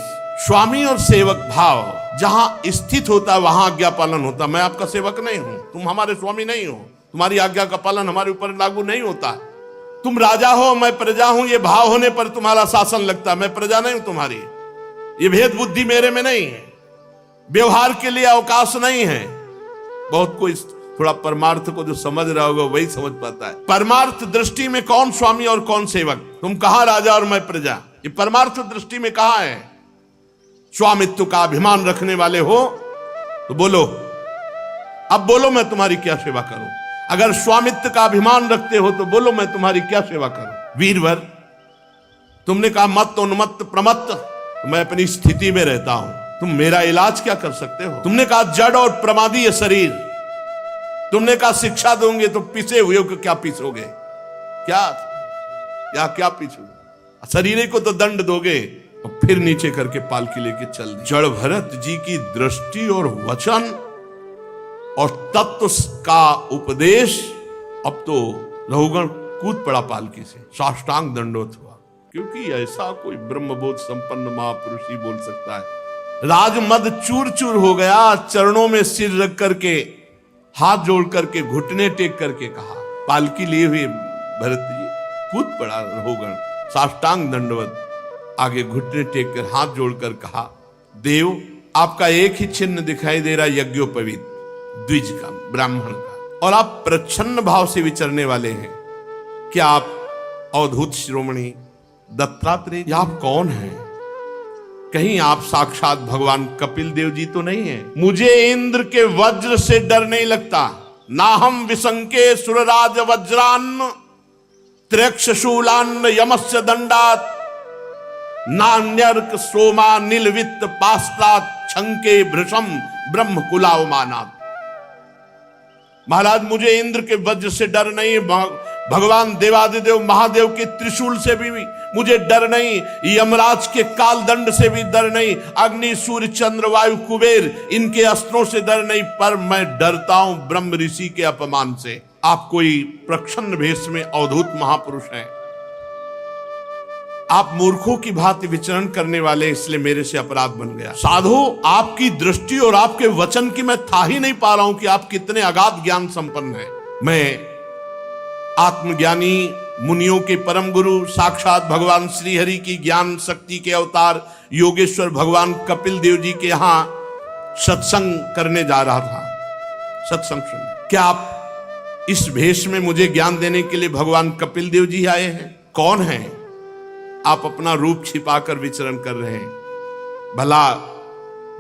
स्वामी और सेवक भाव जहां स्थित होता वहां आज्ञा पालन होता। मैं आपका सेवक नहीं हूं, तुम हमारे स्वामी नहीं हो, तुम्हारी आज्ञा का पालन हमारे ऊपर लागू नहीं होता। तुम राजा हो, मैं प्रजा हूं, ये भाव होने पर तुम्हारा शासन लगता। मैं प्रजा नहीं हूं तुम्हारी, ये भेद बुद्धि मेरे में नहीं है, व्यवहार के लिए अवकाश नहीं है। बहुत कोई थोड़ा परमार्थ को जो समझ रहा होगा वही समझ पाता है। परमार्थ दृष्टि में कौन स्वामी और कौन सेवक? तुम कहां राजा और मैं प्रजा? ये परमार्थ दृष्टि में कहां है? स्वामित्व का अभिमान रखने वाले हो तो बोलो, अब बोलो मैं तुम्हारी क्या सेवा करूं। अगर स्वामित्व का अभिमान रखते हो तो बोलो मैं तुम्हारी क्या सेवा करूं। वीरवर, तुमने कहा मत उन्मत्त प्रमत्त, तो मैं अपनी स्थिति में रहता हूं, तुम मेरा इलाज क्या कर सकते हो? तुमने कहा जड़ और प्रमादी ये शरीर, तुमने कहा शिक्षा दोगे तो पिसे हुए को क्या पीसोगे? क्या पीछोगे? शरीर को तो दंड दोगे और फिर नीचे करके पालकी लेके चल दी। जड़ भरत जी की दृष्टि और वचन और तत्व का उपदेश, अब तो रहुगण कूद पड़ा पालकी से, साष्टांग दंडोत हुआ, क्योंकि ऐसा कोई ब्रह्मबोध संपन्न महापुरुष ही बोल सकता है। राजमद चूर चूर हो गया, चरणों में सिर रख करके, हाथ जोड़ करके, घुटने टेक करके कहा। पालकी लिए हुए भरत जी कूद पड़ा रहुगण, साष्टांग दंडवत, आगे घुटने टेक कर हाथ जोड़कर कहा, देव आपका एक ही चिन्ह दिखाई दे रहा, यज्ञोपवीत द्विज का, ब्राह्मण का, और आप प्रच्छन्न भाव से विचरने वाले हैं। क्या आप अवधूत शिरोमणि दत्तात्रेय, या आप कौन हैं? कहीं आप साक्षात भगवान कपिल देव जी तो नहीं है? मुझे इंद्र के वज्र से डर नहीं लगता, ना हम विशंके सुरराज वज्रान्न त्र्यक्षशूलान्न यमस्य दंडात, नान्यर्क सोमा नीलवित्त पास्तात छंके भृशम ब्रह्म कुलावमानात। महाराज, मुझे इंद्र के वज्र से डर नहीं, भगवान देवादिदेव महादेव के त्रिशूल से भी मुझे डर नहीं, यमराज के काल दंड से भी डर नहीं, अग्नि सूर्य चंद्र वायु कुबेर इनके अस्त्रों से डर नहीं, पर मैं डरता हूं ब्रह्म ऋषि के अपमान से। आप कोई प्रच्छन्न भेष में अवधूत महापुरुष हैं, आप मूर्खों की भांति विचरण करने वाले, इसलिए मेरे से अपराध बन गया। साधु, आपकी दृष्टि और आपके वचन की मैं था ही नहीं पा रहा हूं कि आप कितने अगाध ज्ञान संपन्न हैं। मैं आत्मज्ञानी मुनियों के परम गुरु साक्षात भगवान श्री हरि की ज्ञान शक्ति के अवतार योगेश्वर भगवान कपिल देव जी के यहां सत्संग करने जा रहा था, सत्संग सुनने। क्या आप इस भेष में मुझे ज्ञान देने के लिए भगवान कपिल देव जी आए हैं? कौन हैं आप? अपना रूप छिपाकर विचरण कर रहे हैं। भला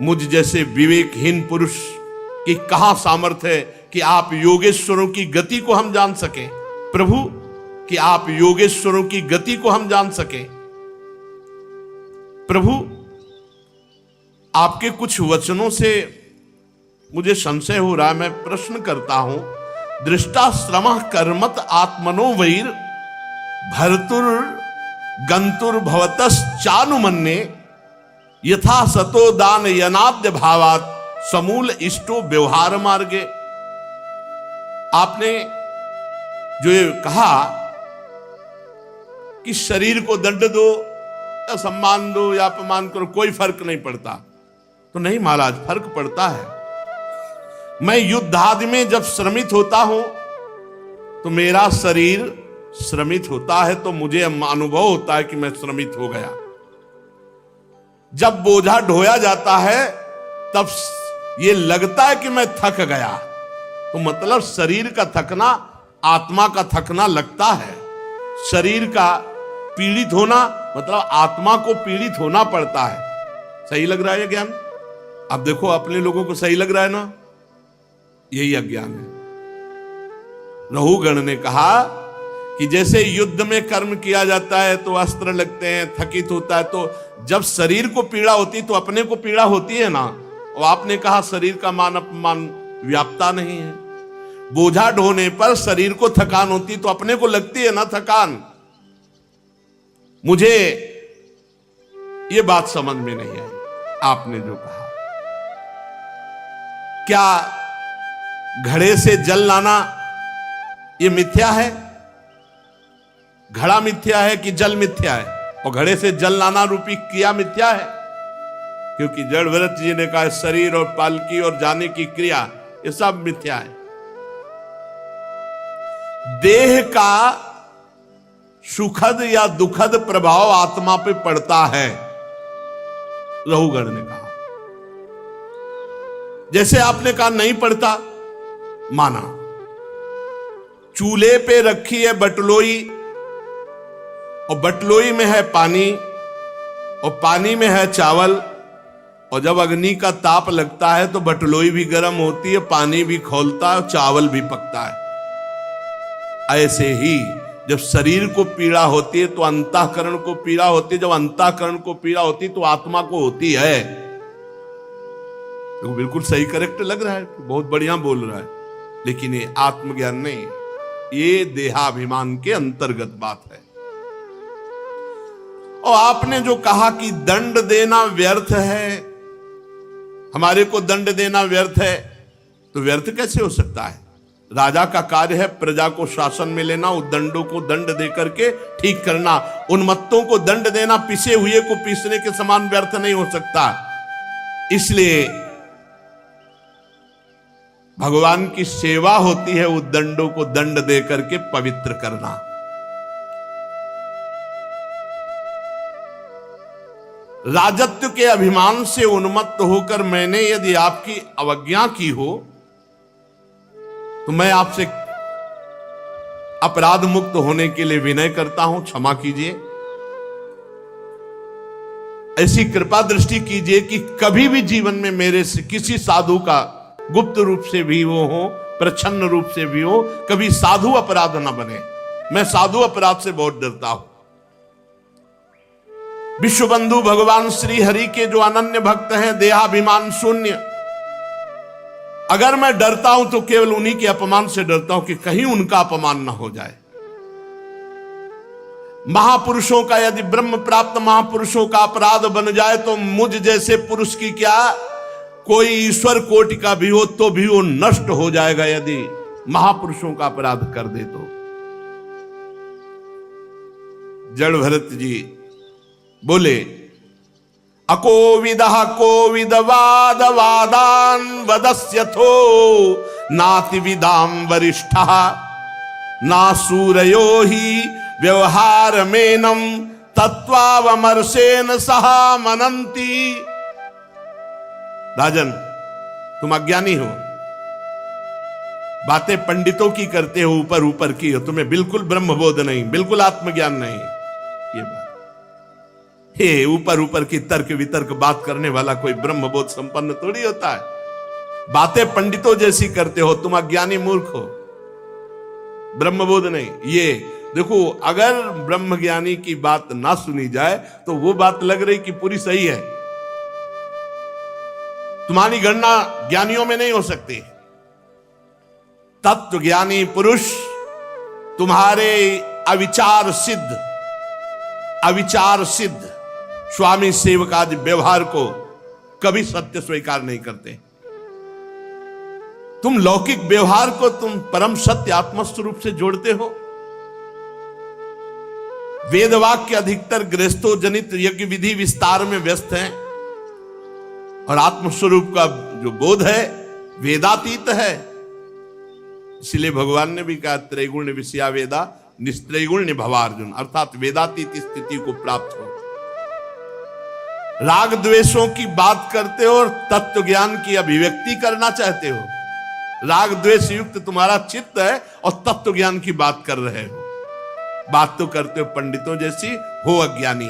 मुझ जैसे विवेकहीन पुरुष की कहां सामर्थ्य है कि आप योगेश्वरों की गति को हम जान सके? प्रभु, कि आप योगेश्वरों की गति को हम जान सके। प्रभु, आपके कुछ वचनों से मुझे संशय हो रहा है। मैं प्रश्न करता हूं, दृष्टा श्रमः कर्मत आत्मनो वैर भर्तुर गंतुर भवतश्चानुमन्ये यथा सतो दान यनाद्य भावात समूल इष्टो व्यवहार मार्गे। आपने जो ये कहा कि शरीर को दंड दो या सम्मान दो या अपमान करो, कोई फर्क नहीं पड़ता, तो नहीं महाराज, फर्क पड़ता है। मैं युद्ध आदि में जब श्रमित होता हूं तो मेरा शरीर श्रमित होता है, तो मुझे अनुभव होता है कि मैं श्रमित हो गया। जब बोझा ढोया जाता है तब ये लगता है कि मैं थक गया, तो मतलब शरीर का थकना आत्मा का थकना लगता है। शरीर का पीड़ित होना मतलब आत्मा को पीड़ित होना पड़ता है। सही लग रहा है ज्ञान? अब देखो अपने लोगों को सही लग रहा है ना? यही अज्ञान है। रहुगण ने कहा कि जैसे युद्ध में कर्म किया जाता है तो अस्त्र लगते हैं, थकित होता है, तो जब शरीर को पीड़ा होती तो अपने को पीड़ा होती है ना। और आपने कहा शरीर का मान अपमान व्याप्ता नहीं है। बोझा ढोने पर शरीर को थकान होती तो अपने को लगती है ना थकान। मुझे ये बात समझ में नहीं आई आपने जो कहा। क्या घड़े से जल लाना ये मिथ्या है? घड़ा मिथ्या है कि जल मिथ्या है? और घड़े से जल लाना रूपी क्रिया मिथ्या है? क्योंकि जड़ भरत जी ने कहा शरीर और पालकी और जाने की क्रिया ये सब मिथ्या है। देह का सुखद या दुखद प्रभाव आत्मा पे पड़ता है, रहुगण ने कहा। जैसे आपने कहा नहीं पड़ता, माना। चूल्हे पे रखी है बटलोई और बटलोई में है पानी और पानी में है चावल, और जब अग्नि का ताप लगता है तो बटलोई भी गर्म होती है, पानी भी खौलता है और चावल भी पकता है। ऐसे ही जब शरीर को पीड़ा होती है तो अंतःकरण को पीड़ा होती है, जब अंतःकरण को पीड़ा होती है तो आत्मा को होती है। तो बिल्कुल सही करेक्ट लग रहा है, बहुत बढ़िया बोल रहा है, लेकिन ये आत्मज्ञान नहीं, ये देहाभिमान के अंतर्गत बात है। और आपने जो कहा कि दंड देना व्यर्थ है, हमारे को दंड देना व्यर्थ है, तो व्यर्थ कैसे हो सकता है? राजा का कार्य है प्रजा को शासन में लेना, उद्दंडों को दंड दे करके ठीक करना। उन्मत्तों को दंड देना पिसे हुए को पीसने के समान व्यर्थ नहीं हो सकता। इसलिए भगवान की सेवा होती है उद्दंडों को दंड दे करके पवित्र करना। राजत्व के अभिमान से उन्मत्त होकर मैंने यदि आपकी अवज्ञा की हो तो मैं आपसे अपराध मुक्त होने के लिए विनय करता हूं, क्षमा कीजिए। ऐसी कृपा दृष्टि कीजिए कि कभी भी जीवन में मेरे से किसी साधु का गुप्त रूप से भी वो हो, प्रच्छन्न रूप से भी हो, कभी साधु अपराध न बने। मैं साधु अपराध से बहुत डरता हूं। विश्वबंधु भगवान श्री हरि के जो अनन्य भक्त हैं, देहाभिमान शून्य, अगर मैं डरता हूं तो केवल उन्हीं के अपमान से डरता हूं कि कहीं उनका अपमान ना हो जाए। महापुरुषों का, यदि ब्रह्म प्राप्त महापुरुषों का अपराध बन जाए तो मुझ जैसे पुरुष की क्या, कोई ईश्वर कोटि का भी हो तो भी वो नष्ट हो जाएगा यदि महापुरुषों का अपराध कर दे तो। जड़ भरत जी बोले, अकोविदः कोविदवाद वादान वदस्यथो नाति विदाम वरिष्ठः ना सूरयो ही व्यवहार मेनम तत्वावमर्शेन सहा मनंती। राजन, तुम अज्ञानी हो, बातें पंडितों की करते हो, ऊपर ऊपर की हो, तुम्हें बिल्कुल ब्रह्मबोध नहीं, बिल्कुल आत्मज्ञान नहीं। ये बात हे ऊपर ऊपर की तर्क वितर्क बात करने वाला कोई ब्रह्मबोध संपन्न थोड़ी होता है। बातें पंडितों जैसी करते हो, तुम अज्ञानी मूर्ख हो, ब्रह्मबोध नहीं। ये देखो, अगर ब्रह्मज्ञानी की बात ना सुनी जाए तो वो बात लग रही कि पूरी सही है। तुम्हारी गणना ज्ञानियों में नहीं हो सकती। तत्व ज्ञानी पुरुष तुम्हारे अविचार सिद्ध स्वामी सेवकादि व्यवहार को कभी सत्य स्वीकार नहीं करते। तुम लौकिक व्यवहार को तुम परम सत्य आत्मस्वरूप से जोड़ते हो। वेदवाक्य अधिकतर गृहस्थो जनित यज्ञ विधि विस्तार में व्यस्त हैं और आत्मस्वरूप का जो बोध है वेदातीत है। इसलिए भगवान ने भी कहा, त्रैगुण्य विषया वेदा निस्त्रैगुण्य भवार्जुन, अर्थात वेदातीत स्थिति को प्राप्त हो। राग द्वेषों की बात करते हो और तत्व ज्ञान की अभिव्यक्ति करना चाहते हो। राग द्वेष युक्त तुम्हारा चित्त है और तत्व ज्ञान की बात कर रहे हो। बात तो करते हो पंडितों जैसी, हो अज्ञानी।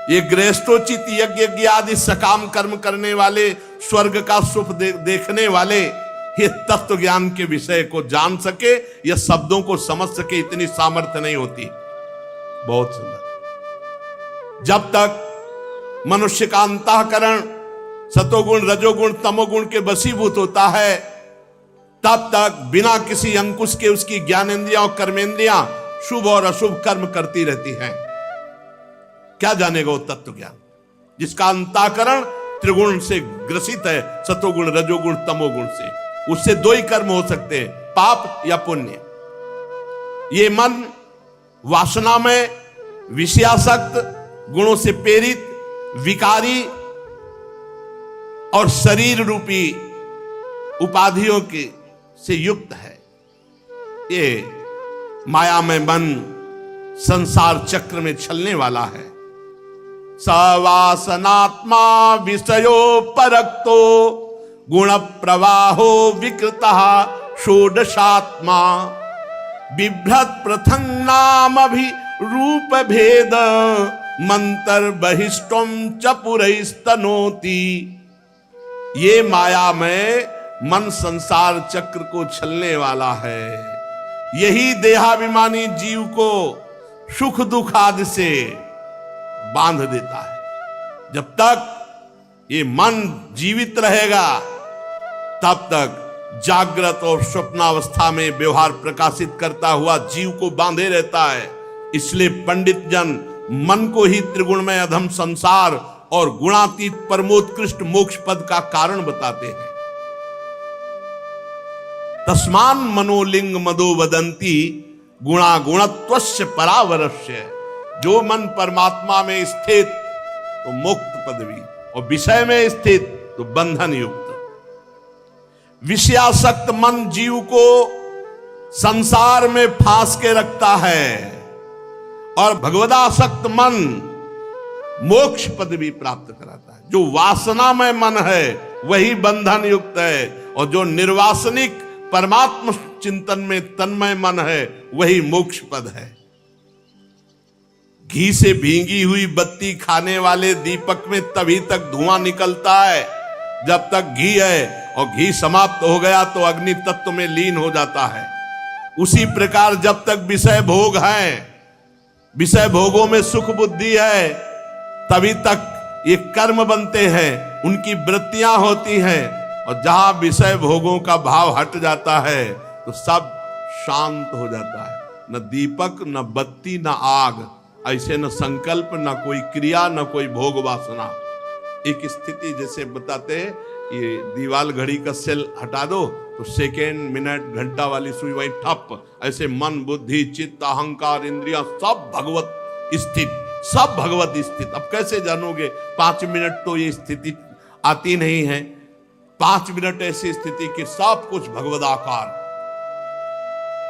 ये गृहस्थोचित यज्ञ आदि सकाम कर्म करने वाले, स्वर्ग का सुख देखने वाले, ये तत्व ज्ञान के विषय को जान सके या शब्दों को समझ सके, इतनी सामर्थ्य नहीं होती। बहुत सुंदर। जब तक मनुष्य का अंतःकरण सतोगुण रजोगुण तमोगुण के वशीभूत होता है, तब तक बिना किसी अंकुश के उसकी ज्ञानेंद्रियां और कर्मेंद्रियां शुभ और अशुभ कर्म करती रहती हैं। क्या जानेगा वो तत्व ज्ञान जिसका अंतःकरण त्रिगुण से ग्रसित है, सतोगुण रजोगुण तमोगुण से। उससे दो ही कर्म हो सकते हैं, पाप या पुण्य। ये मन वासना में विषयासक्त, गुणों से प्रेरित, विकारी और शरीर रूपी उपाधियों के से युक्त है। ये मायामय मन संसार चक्र में छलने वाला है। सवासनात्मा विषयो परक्तो गुण प्रवाहो विकृतः षोडशात्मा बिभ्रत प्रथंग नाम अभि रूप भेद मंतर बहिष्टम चपुरैस्तनोति। ये माया में मन संसार चक्र को छलने वाला है। यही देहाभिमानी जीव को सुख दुख आदि से बांध देता है। जब तक ये मन जीवित रहेगा तब तक जागृत और स्वप्नावस्था में व्यवहार प्रकाशित करता हुआ जीव को बांधे रहता है। इसलिए पंडित जन मन को ही त्रिगुणमय अधम संसार और गुणातीत परमोत्कृष्ट मोक्ष पद का कारण बताते हैं। तस्मान मनोलिंग मदो वदंती गुणा गुणत्वस्य परावरस्य। जो मन परमात्मा में स्थित तो मुक्त पदवी, और विषय में स्थित तो बंधन युक्त। विषयासक्त मन जीव को संसार में फांस के रखता है और भगवदासक्त मन मोक्ष पदवी प्राप्त कराता है। जो वासनामय मन है वही बंधन युक्त है और जो निर्वासनिक परमात्म चिंतन में तन्मय मन है वही मोक्ष पद है। घी से भींगी हुई बत्ती खाने वाले दीपक में तभी तक धुआं निकलता है जब तक घी है, और घी समाप्त हो गया तो अग्नि तत्व में लीन हो जाता है। उसी प्रकार जब तक विषय भोग है, विषय भोगों में सुख बुद्धि है, तभी तक ये कर्म बनते हैं, उनकी वृत्तियां होती हैं। और जहां विषय भोगों का भाव हट जाता है तो सब शांत हो जाता है। न दीपक, न बत्ती, न आग, ऐसे न संकल्प, न कोई क्रिया, न कोई भोग वासना। एक स्थिति जैसे बताते हैं, ये दीवाल घड़ी का सेल हटा दो तो सेकेंड, मिनट, घंटा वाली सुई वही ठप। ऐसे मन, बुद्धि, चित्त, अहंकार, इंद्रियां सब भगवत स्थित, सब भगवत स्थित। अब कैसे जानोगे? 5 मिनट तो ये स्थिति आती नहीं है। 5 मिनट ऐसी स्थिति कि सब कुछ भगवदाकार।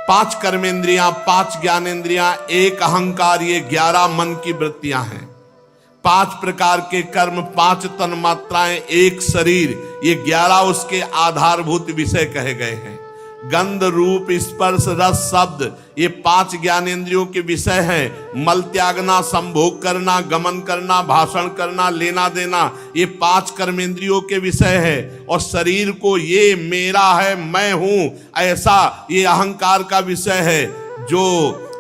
5 कर्मेंद्रियां, 5 ज्ञानेंद्रियां, 1 अहंकार, ये 11 मन की वृत्तियां हैं। 5 प्रकार के कर्म, 5 तन्मात्राएं, 1 शरीर, ये 11 उसके आधारभूत विषय कहे गए हैं। गंध, रूप, स्पर्श, रस, शब्द, ये 5 ज्ञानेंद्रियों के विषय हैं। मल त्यागना, संभोग करना, गमन करना, भाषण करना, लेना देना, ये 5 कर्मेंद्रियों के विषय है। और शरीर को ये मेरा है, मैं हूं, ऐसा ये अहंकार का विषय है। जो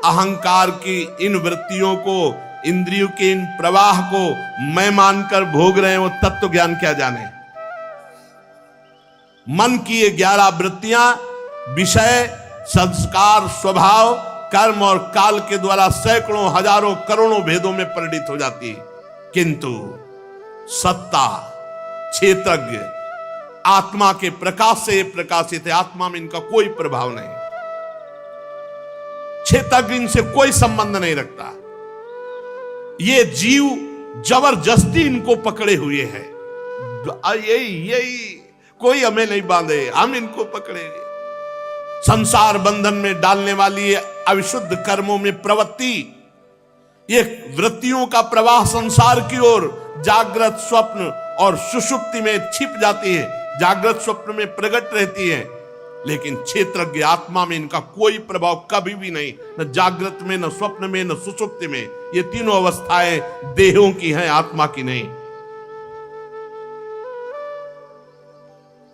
अहंकार की इन वृत्तियों को, इंद्रियों के इन प्रवाह को मैं मानकर भोग रहे हैं, वो तत्व ज्ञान क्या जाने। मन की ये 11 वृत्तियां विषय, संस्कार, स्वभाव, कर्म और काल के द्वारा सैकड़ों, हजारों, करोड़ों भेदों में परिणित हो जाती है। किंतु सत्ता, क्षेत्रज्ञ, आत्मा के प्रकाश से प्रकाशित है। आत्मा में इनका कोई प्रभाव नहीं, क्षेत्रज्ञ इनसे कोई संबंध नहीं रखता। ये जीव जबरदस्ती इनको पकड़े हुए है। यही कोई हमें नहीं बांधे, हम इनको पकड़ेंगे। संसार बंधन में डालने वाली अविशुद्ध कर्मों में प्रवृत्ति, ये वृत्तियों का प्रवाह संसार की ओर जागृत, स्वप्न और सुषुप्ति में छिप जाती है, जागृत स्वप्न में प्रकट रहती है। लेकिन क्षेत्रज्ञ आत्मा में इनका कोई प्रभाव कभी भी नहीं, न जागृत में, न स्वप्न में, न सुषुप्ति में। ये तीनों अवस्थाएं देहों की हैं, आत्मा की नहीं।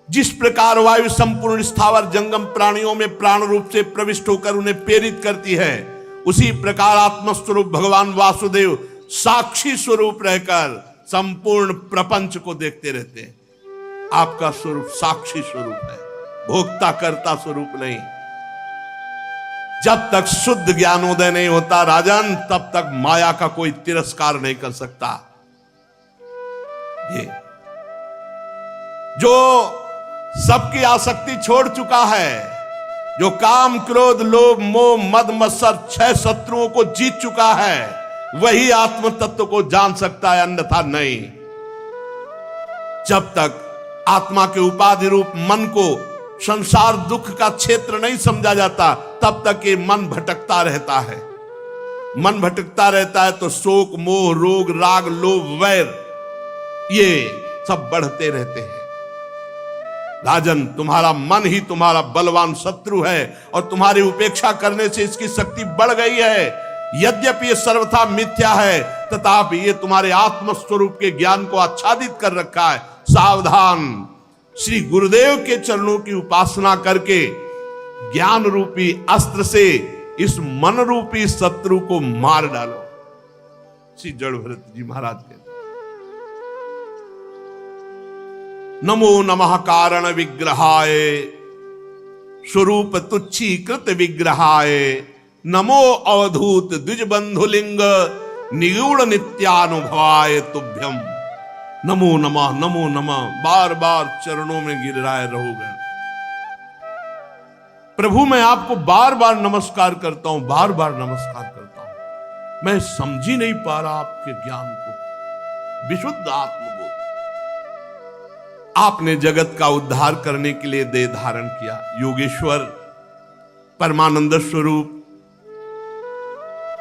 जिस प्रकार वायु संपूर्ण स्थावर जंगम प्राणियों में प्राण रूप से प्रविष्ट होकर उन्हें प्रेरित करती है, उसी प्रकार आत्मस्वरूप भगवान वासुदेव साक्षी स्वरूप रहकर संपूर्ण प्रपंच को देखते रहते हैं। आपका स्वरूप साक्षी स्वरूप है, भोक्ता करता स्वरूप नहीं। जब तक शुद्ध ज्ञानोदय नहीं होता राजन, तब तक माया का कोई तिरस्कार नहीं कर सकता। ये जो सबकी आसक्ति छोड़ चुका है, जो काम, क्रोध, लोभ, मोह, मद, मत्सर 6 शत्रुओं को जीत चुका है, वही आत्म तत्व को जान सकता है, अन्यथा नहीं। जब तक आत्मा के उपाधि रूप मन को संसार दुख का क्षेत्र नहीं समझा जाता, तब तक ये मन भटकता रहता है। मन भटकता रहता है तो शोक, मोह, रोग, राग, लोभ, वैर, ये सब बढ़ते रहते हैं। राजन, तुम्हारा मन ही तुम्हारा बलवान शत्रु है और तुम्हारी उपेक्षा करने से इसकी शक्ति बढ़ गई है। यद्यपि ये सर्वथा मिथ्या है, तथापि ये तुम्हारे आत्म स्वरूप के ज्ञान को आच्छादित कर रखा है। सावधान, श्री गुरुदेव के चरणों की उपासना करके ज्ञान रूपी अस्त्र से इस मन रूपी शत्रु को मार डालो। श्री जड़ भरत जी महाराज के नमो नमः कारण विग्रहाय स्वरूप तुच्छीकृत विग्रहाय नमो अवधूत द्विज बंधुलिंग निगूढ़ नित्यानुभवाय तुभ्यम। नमो नमः, नमो नमः, बार बार चरणों में गिर रहा है रहोगे। प्रभु मैं आपको बार बार नमस्कार करता हूं, बार बार नमस्कार करता हूं। मैं समझ ही नहीं पा रहा आपके ज्ञान को। विशुद्ध आत्मबोध आपने जगत का उद्धार करने के लिए देह धारण किया। योगेश्वर परमानंद स्वरूप,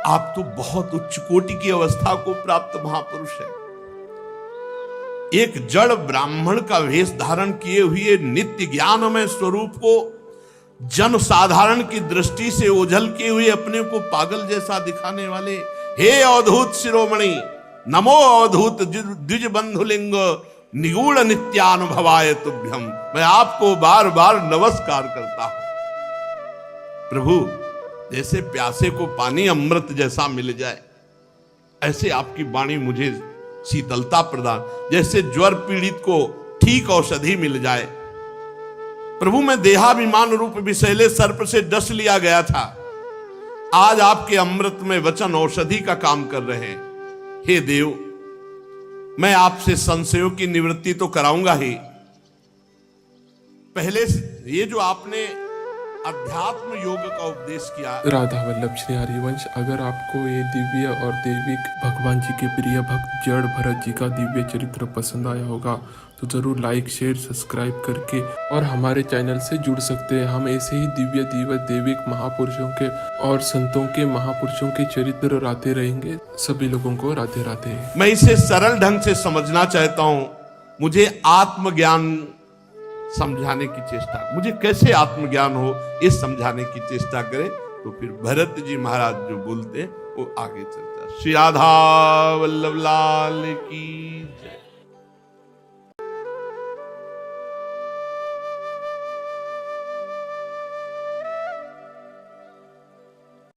आप तो बहुत उच्च कोटि की अवस्था को प्राप्त महापुरुष है। एक जड़ ब्राह्मण का वेश धारण किए हुए नित्य ज्ञानमय स्वरूप को जन साधारण की दृष्टि से ओझल किए हुए अपने को पागल जैसा दिखाने वाले, हे अवधूत शिरोमणि, नमो अवधूत द्विज बंधुलिंग निगूढ़ नित्यानुभवाय तुभ्यम। मैं आपको बार बार नमस्कार करता हूं। प्रभु, जैसे प्यासे को पानी अमृत जैसा मिल जाए, ऐसे आपकी वाणी मुझे शीतलता प्रदान, जैसे ज्वर पीड़ित को ठीक औषधि मिल जाए। प्रभु, मैं देहाभिमान रूप विषैले सर्प से डस लिया गया था, आज आपके अमृतमय वचन औषधि का काम कर रहे हैं। हे देव, मैं आपसे संशयों की निवृत्ति तो कराऊंगा ही, पहले ये जो आपने अध्यात्म योग का उपदेश किया। राधा वल्लभ श्री हरिवंश, अगर आपको ये दिव्य और दैविक भगवान जी के प्रिय भक्त जड़ भरत जी का दिव्य चरित्र पसंद आया होगा तो जरूर लाइक, शेयर, सब्सक्राइब करके और हमारे चैनल से जुड़ सकते हैं। हम ऐसे ही दिव्य दिव्य दैविक महापुरुषों के और संतों के महापुरुषों के चरित्र लाते रहेंगे। सभी लोगों को राधे राधे। मैं इसे सरल ढंग से समझना चाहता हूं। मुझे आत्मज्ञान समझाने की चेष्टा, मुझे कैसे आत्मज्ञान हो ये समझाने की चेष्टा करें तो फिर भरत जी महाराज जो बोलते हैं वो आगे चलता है। श्री राधा वल्लभ लाल की जय।